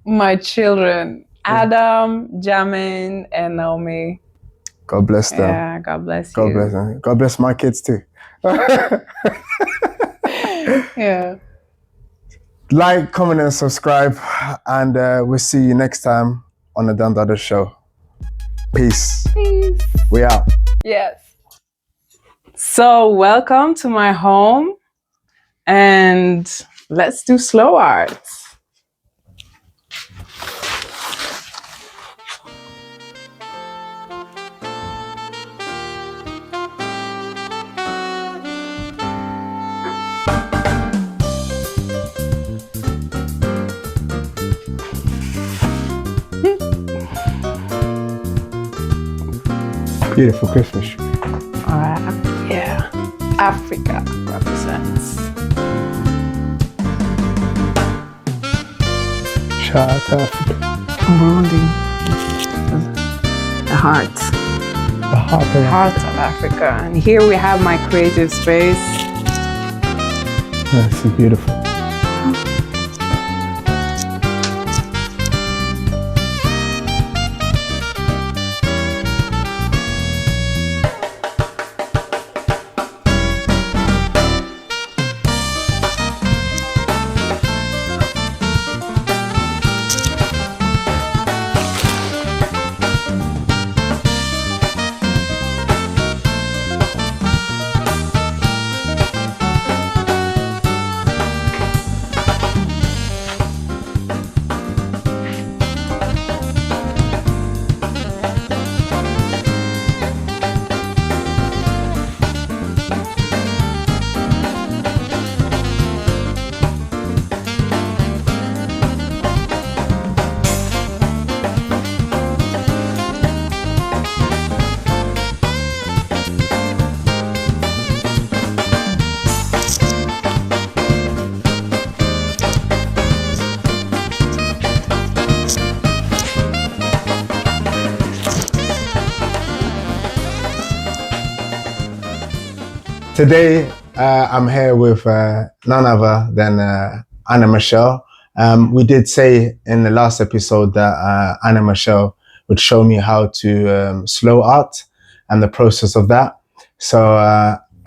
My children, Adam, Jamin, and Naomi. God bless them. Yeah, God bless you. God bless them. God bless my kids too. Yeah. Like, comment, and subscribe, and we'll see you next time on the Don Dada Show. Peace. Peace. We out. Yes. So welcome to my home, and let's do slow art. Beautiful Christmas tree. Yeah. Africa represents. Shout out to Africa. Burundi. The heart. The heart of Africa. And here we have my creative space. This is beautiful. Today, I'm here with none other than Anna Michelle. We did say in the last episode that Anna Michelle would show me how to slow art and the process of that. So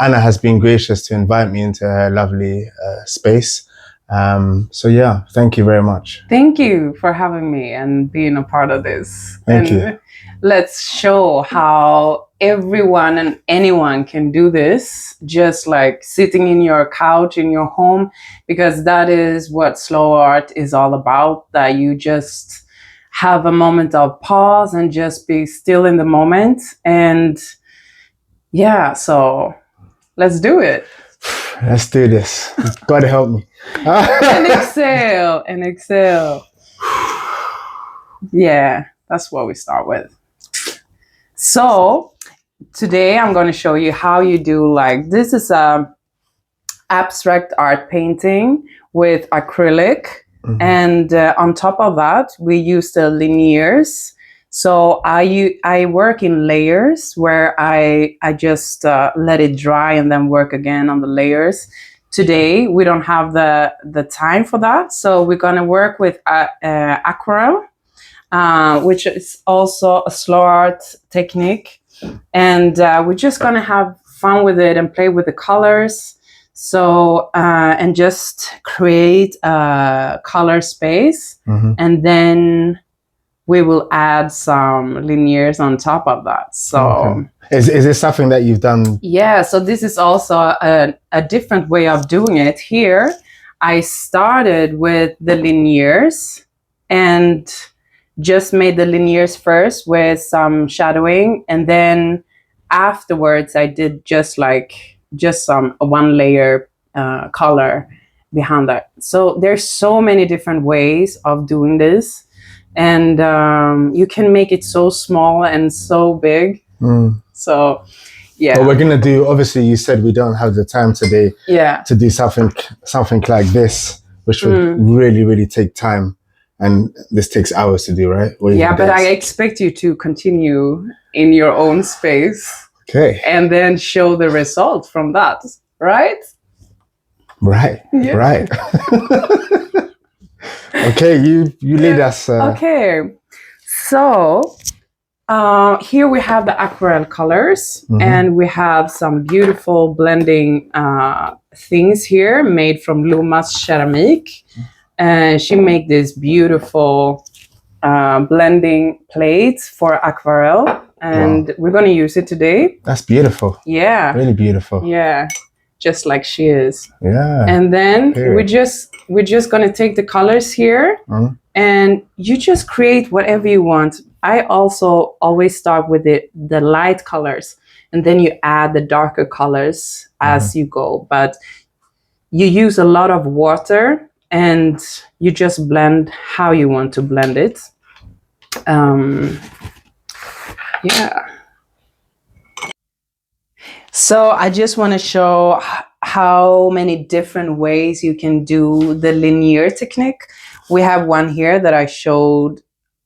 Anna has been gracious to invite me into her lovely space. So yeah, thank you very much. Thank you for having me and being a part of this. Thank you. Let's show how everyone and anyone can do this, just like sitting in your couch in your home, because that is what slow art is all about, that you just have a moment of pause and just be still in the moment. And yeah, so let's do it. Let's do this. God help me. And exhale, and exhale. Yeah, that's what we start with. So today I'm going to show you how you do, like, this is a abstract art painting with acrylic. And on top of that, we use the linears. So I work in layers where I just let it dry and then work again on the layers. Today we don't have the time for that, so we're gonna work with aquarelle, which is also a slow art technique, and we're just gonna have fun with it and play with the colors. So and just create a color space, and then we will add some linears on top of that. So is this something that you've done? Yeah, so this is also a different way of doing it. Here I started with the linears and just made the linears first with some shadowing, and then afterwards I did just some one layer color behind that. So there's so many different ways of doing this, and you can make it so small and so big. So yeah, But we're gonna do, obviously you said we don't have the time today to do something like this, which would really take time, and this takes hours to do, right? Yeah, but I expect you to continue in your own space. Okay. And then show the result from that, right? Right. Yeah. Right. Okay, you lead us. Okay, so here we have the aquarelle colors, and we have some beautiful blending things here made from Lumas Ceramique. And she made this beautiful blending plates for aquarelle, and we're going to use it today. That's beautiful. Yeah. Really beautiful. Yeah, just like she is. Yeah. And then we're just going to take the colors here, and you just create whatever you want. I also always start with the light colors, and then you add the darker colors as you go. But you use a lot of water, and you just blend how you want to blend it. Yeah. So I just want to show how many different ways you can do the linear technique. We have one here that I showed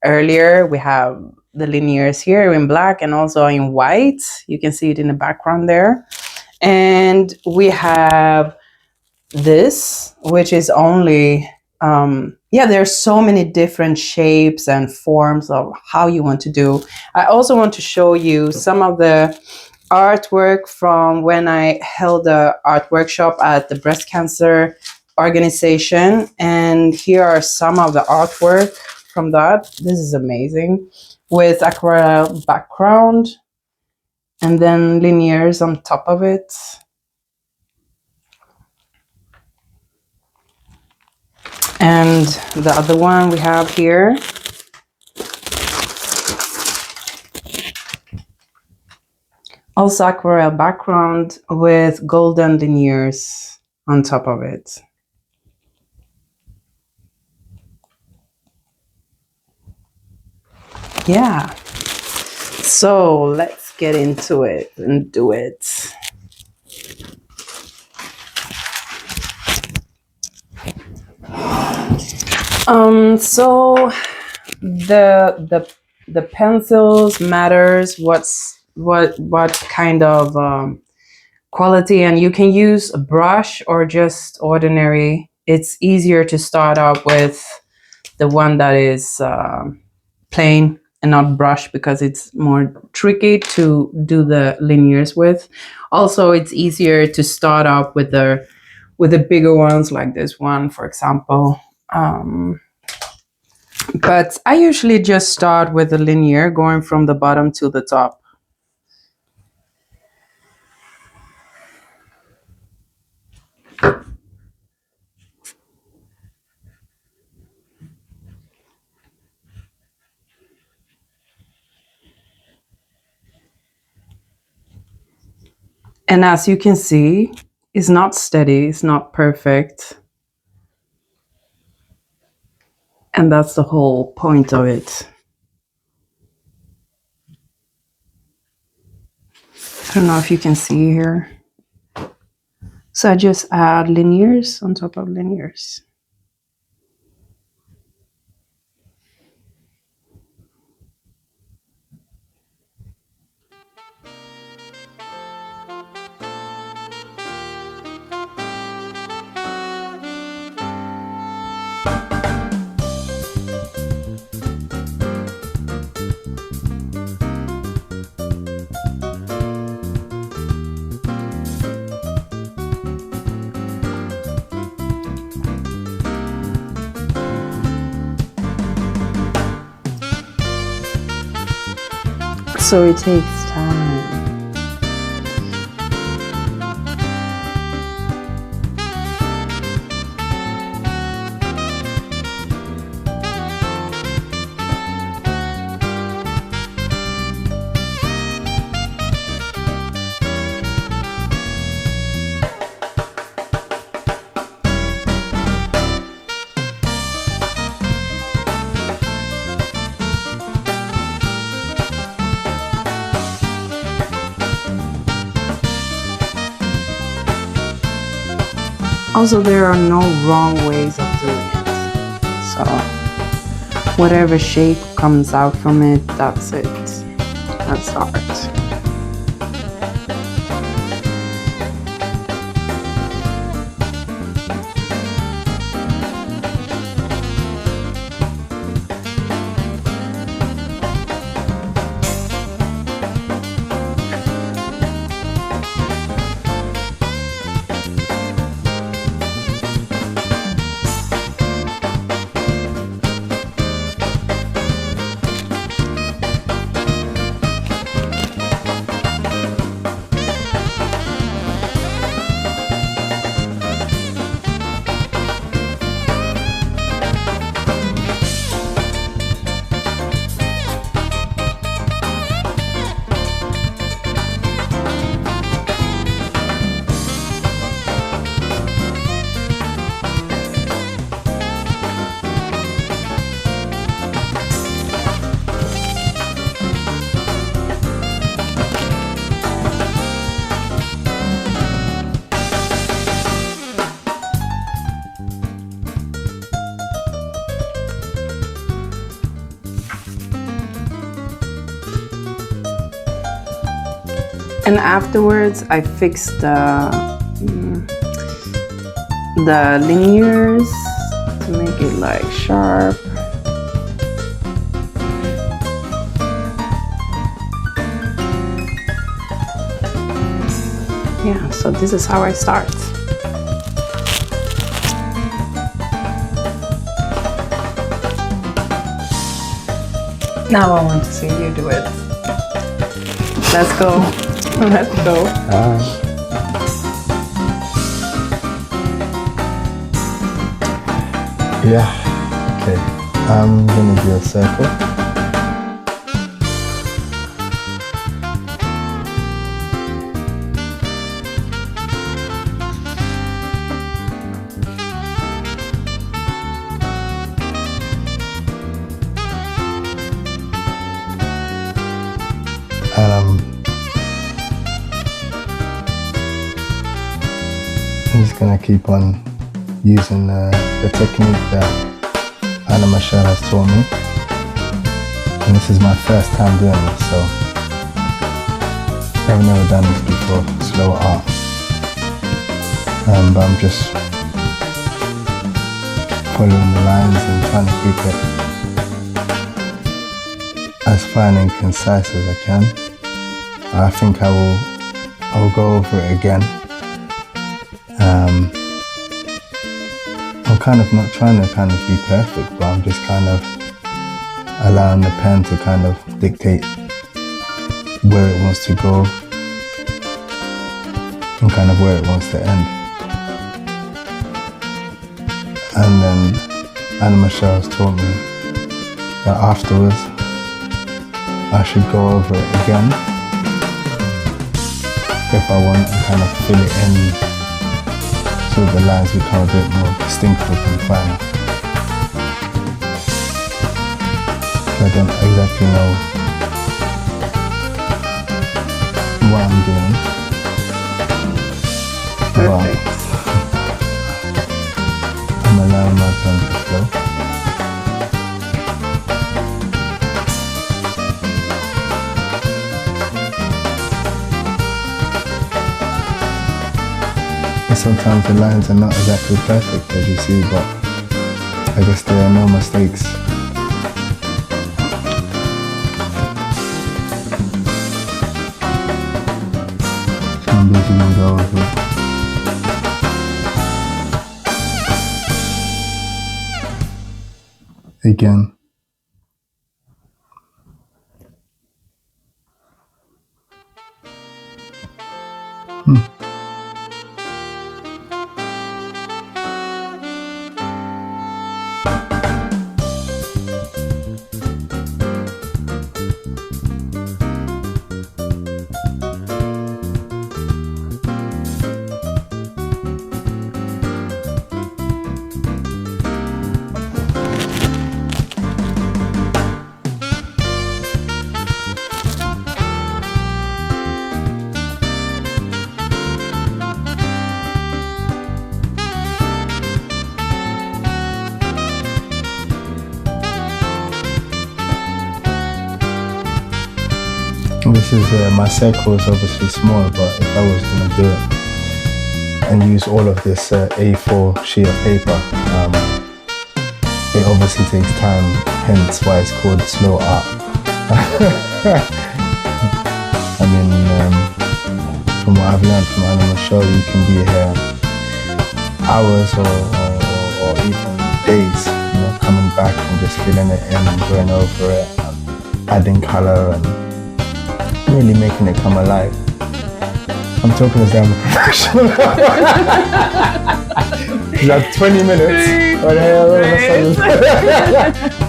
earlier. We have the linears here in black and also in white. You can see it in the background there. And we have this, which is only, there's so many different shapes and forms of how you want to do. I also want to show you some of the artwork from when I held an art workshop at the breast cancer organization. And here are some of the artwork from that. This is amazing, with aquarelle background and then linears on top of it. And the other one we have here, also aquarelle background with golden linears on top of it. Yeah, so let's get into it and do it. So the pencils matters what kind of quality, and you can use a brush or just ordinary. It's easier to start out with the one that is plain and not brush, because it's more tricky to do the linears with. Also, it's easier to start off with the bigger ones, like this one, for example. But I usually just start with the linear, going from the bottom to the top. And as you can see, it's not steady, it's not perfect. And that's the whole point of it. I don't know if you can see here. So I just add linears on top of linears. So it takes time. Also, there are no wrong ways of doing it. So whatever shape comes out from it, that's it. That's art. And afterwards, I fixed the linears to make it like sharp. Yeah, so this is how I start. Now I want to see you do it. Let's go. Let's go. Yeah, okay. I'm gonna do a circle. I'm just gonna keep on using the technique that Anna Michelle has taught me. And this is my first time doing this, so I've never done this before, slow art. But I'm just following the lines and trying to keep it as fine and concise as I can. I think I will go over it again. I'm kind of not trying to kind of be perfect, but I'm just kind of allowing the pen to kind of dictate where it wants to go and kind of where it wants to end. And then Anna Michelle has taught me that afterwards I should go over it again if I want to kind of fill it in so the lines become a bit more distinctive and fine. I don't exactly know what I'm doing. Perfect. I'm allowing my pen to flow. And sometimes the lines are not exactly perfect, as you see, but I guess there are no mistakes. I'm busy and go over it. Again. This is, my circle is obviously small, but if I was going to do it and use all of this A4 sheet of paper, it obviously takes time, hence why it's called slow art. I mean, from what I've learned from Animal Show, you can be here hours or even days, you know, coming back and just filling it in and going over it, adding color and really making it come alive. I'm talking as I'm a professional. Is that 20 minutes? What the hell?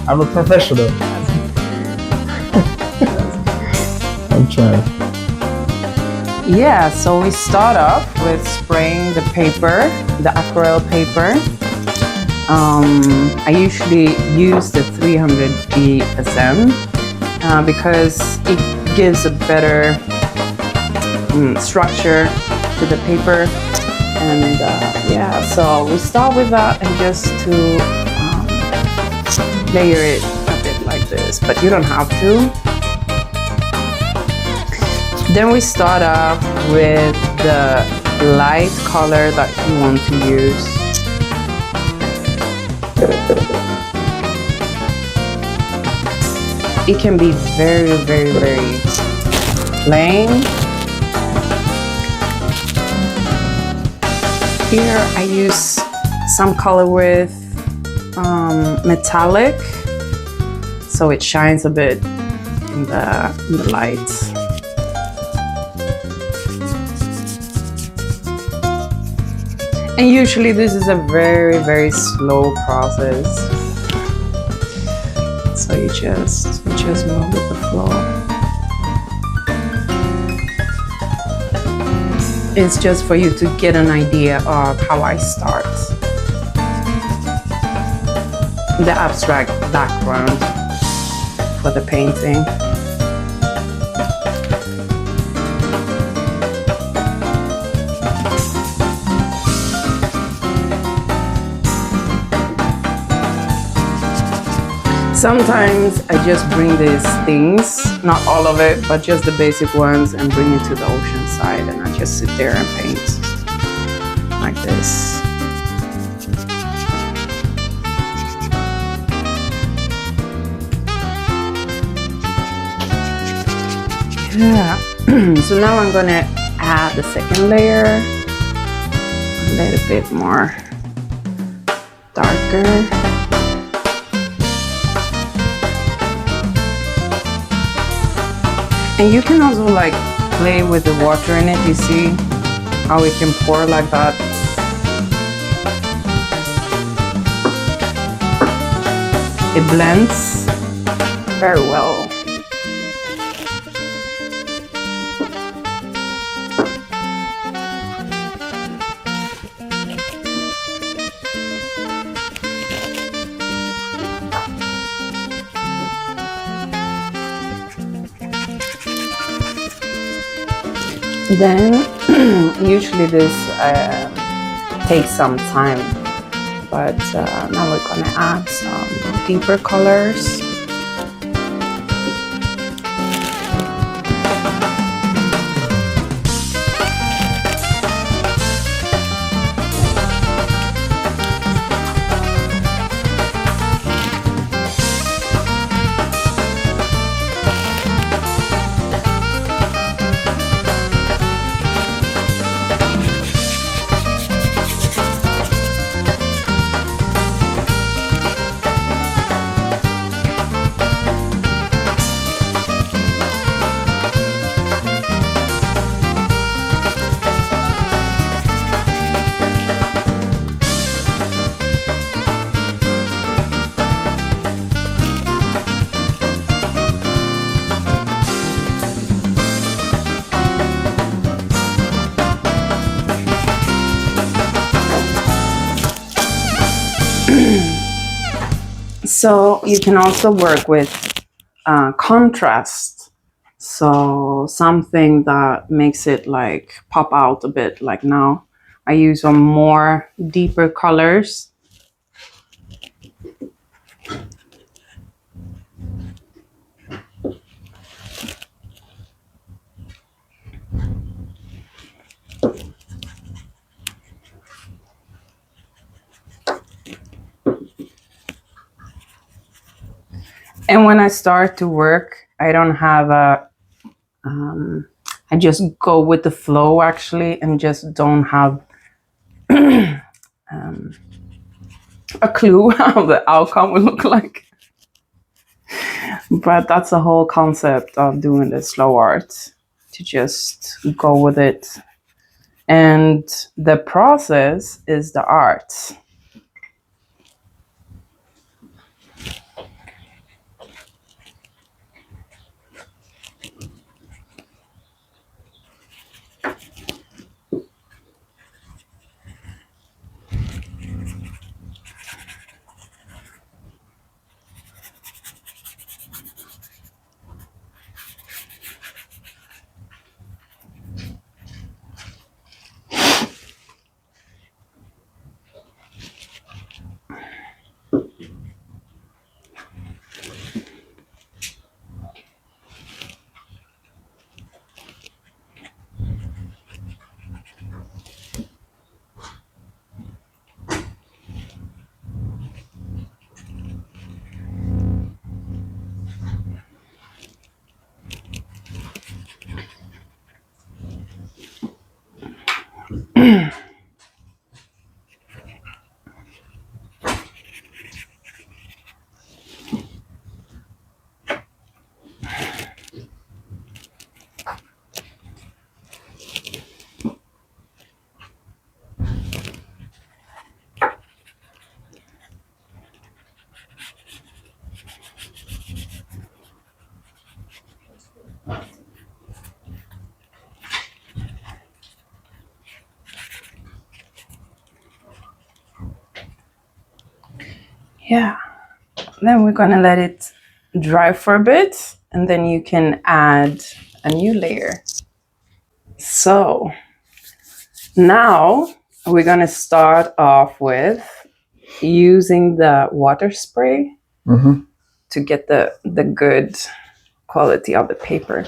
I'm a professional. I'm trying. Yeah, so we start off with spraying the paper, the aquarelle paper. I usually use the 300 BSM because it gives a better structure to the paper, and yeah, so we start with that and just to layer it a bit like this, but you don't have to. Then we start off with the light color that you want to use. It can be very, very, very plain. Here I use some color with metallic, so it shines a bit in the light. And usually this is a very, very slow process. So you just move with the flow. It's just for you to get an idea of how I start. The abstract background for the painting. Sometimes I just bring these things, not all of it, but just the basic ones, and bring it to the ocean side, and I just sit there and paint like this. Yeah, so now I'm gonna add the second layer, a little bit more darker. And you can also like play with the water in it. You see how it can pour like that. It blends very well. Then usually this takes some time, but now we're gonna add some deeper colors. So you can also work with contrast. So something that makes it like pop out a bit. Like now I use some more deeper colors. And when I start to work, I don't have a, I just go with the flow actually, and just don't have a clue how the outcome will look like. But that's the whole concept of doing the slow art, to just go with it. And the process is the art. Yeah, then we're gonna let it dry for a bit, and then you can add a new layer. So now we're gonna start off with using the water spray to get the good quality of the paper.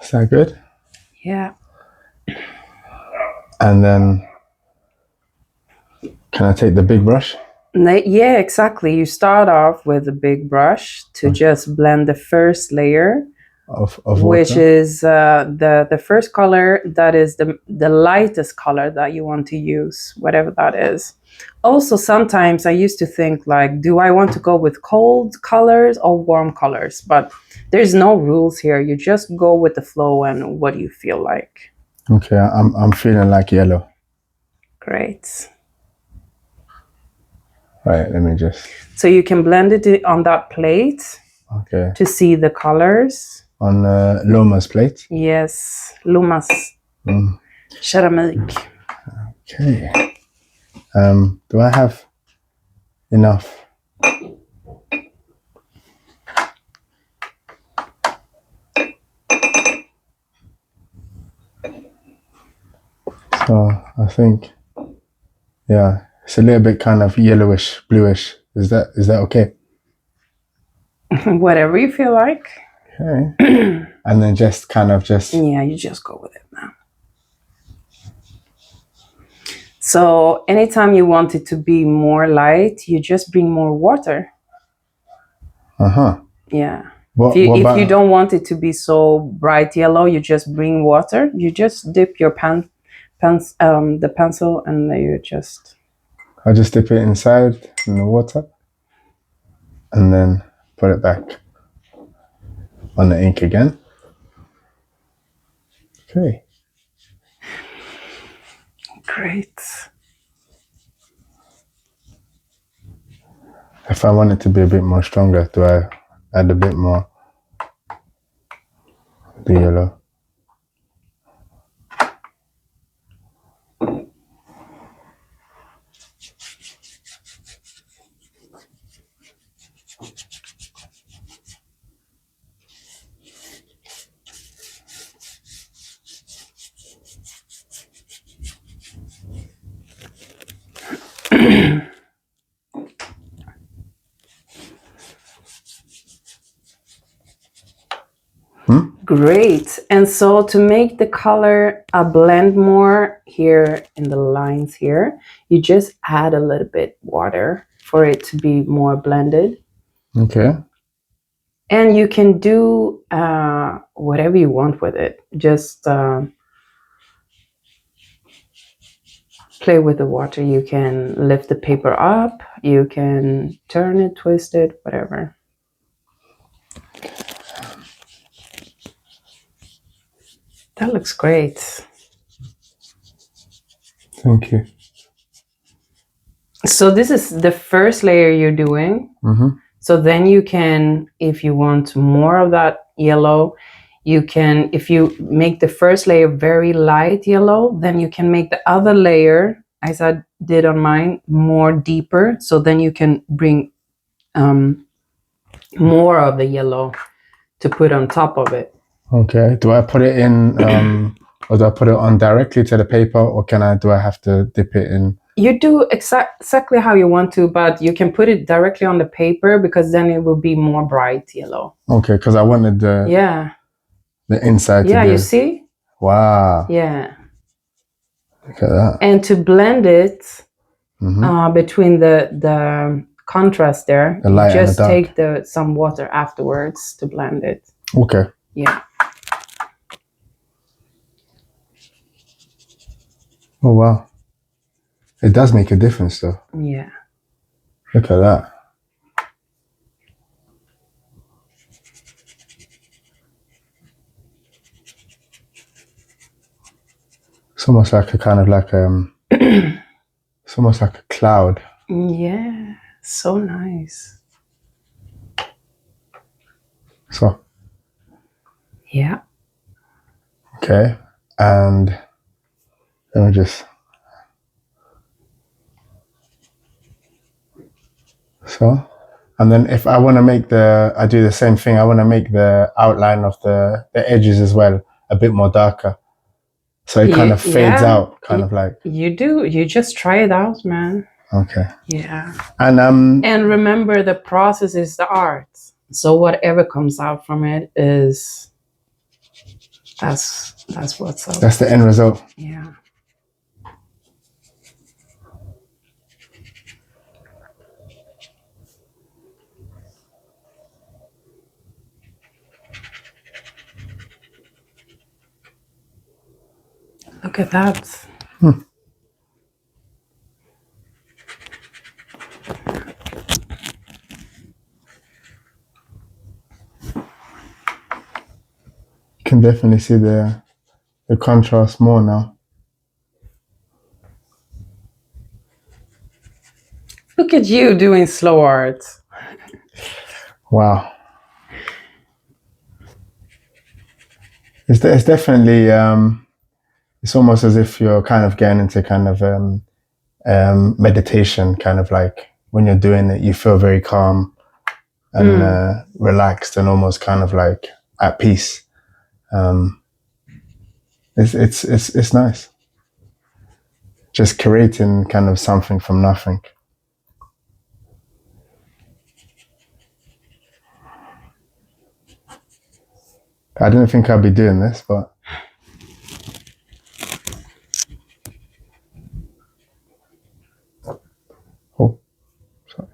Is that good? Yeah. And then, can I take the big brush? Yeah, exactly. You start off with a big brush to just blend the first layer, Of water? which is the first color. That is the lightest color that you want to use, whatever that is. Also, sometimes I used to think like, do I want to go with cold colors or warm colors? But there's no rules here. You just go with the flow and what you feel like. Okay, I'm feeling like yellow. Great. Right, let me just... So you can blend it on that plate Okay. to see the colors. On Loma's plate? Yes, Lumas. Keramik. Okay. Do I have enough? So I think, yeah, it's a little bit kind of yellowish, bluish. Is that okay? Whatever you feel like. Okay. And then just kind of just. Yeah, you just go with it now. So anytime you want it to be more light, you just bring more water. Yeah. What If about, you don't want it to be so bright yellow, you just bring water. You just dip your the pencil, and then you just. I just dip it inside in the water and then put it back on the ink again. Okay. Great. If I want it to be a bit more stronger, do I add a bit more the yellow? Great. And so to make the color blend more here in the lines here, you just add a little bit water for it to be more blended. Okay. And you can do whatever you want with it. Just play with the water. You can lift the paper up. You can turn it, twist it, whatever. That looks great. Thank you. So this is the first layer you're doing. So then you can, if you want more of that yellow, you can, if you make the first layer very light yellow, then you can make the other layer, as I did on mine, more deeper. So then you can bring more of the yellow to put on top of it. Okay. Do I put it in, or do I put it on directly to the paper, or do I have to dip it in? You do exactly how you want to, but you can put it directly on the paper because then it will be more bright yellow. Okay, because I wanted the inside to be. You see? Wow. Yeah. Look at that. And to blend it between the contrast there, The light you just and the dark. take some water afterwards to blend it. Okay. Yeah. Oh wow. It does make a difference though. Yeah. Look at that. It's almost like a kind of like it's almost like a cloud. Yeah. So nice. So. Yeah. Okay. And let me just. So, and then if I want to make I do the same thing. I want to make the outline of the edges as well a bit more darker. So it kind of fades out, kind of like. You do. You just try it out, man. Okay. Yeah. And remember, the process is the art. So whatever comes out from it is that's what's up. That's the end result. Yeah. Look at that. You can definitely see the contrast more now. Look at you doing slow art. Wow. It's definitely it's almost as if you're kind of getting into kind of meditation, kind of like when you're doing it, you feel very calm and relaxed and almost kind of like at peace. It's nice. Just creating kind of something from nothing. I didn't think I'd be doing this, but oh, sorry.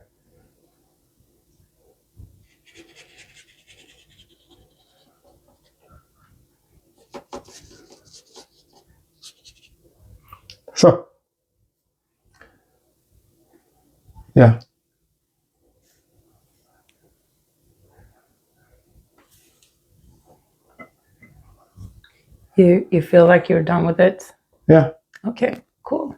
So, yeah. You feel like you're done with it? Yeah. Okay, cool.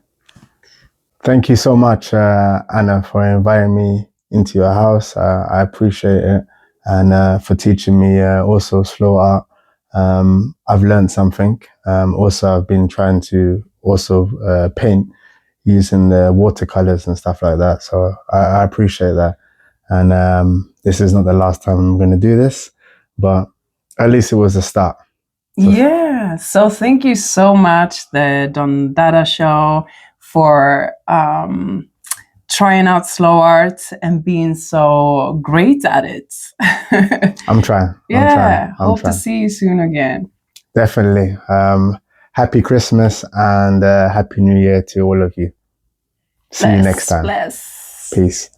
Thank you so much, Anna, for inviting me into your house. I appreciate it. And for teaching me also slow art. I've learned something. Also, I've been trying to also paint using the watercolors and stuff like that. So I appreciate that. And this is not the last time I'm going to do this, but at least it was a start. Yeah, so thank you so much, the Don Dada Show, for trying out slow art and being so great at it. I'm trying. Yeah, I'm hope trying. to see you soon again. Definitely. Happy Christmas and Happy New Year to all of you. See you next time. Bless. Peace.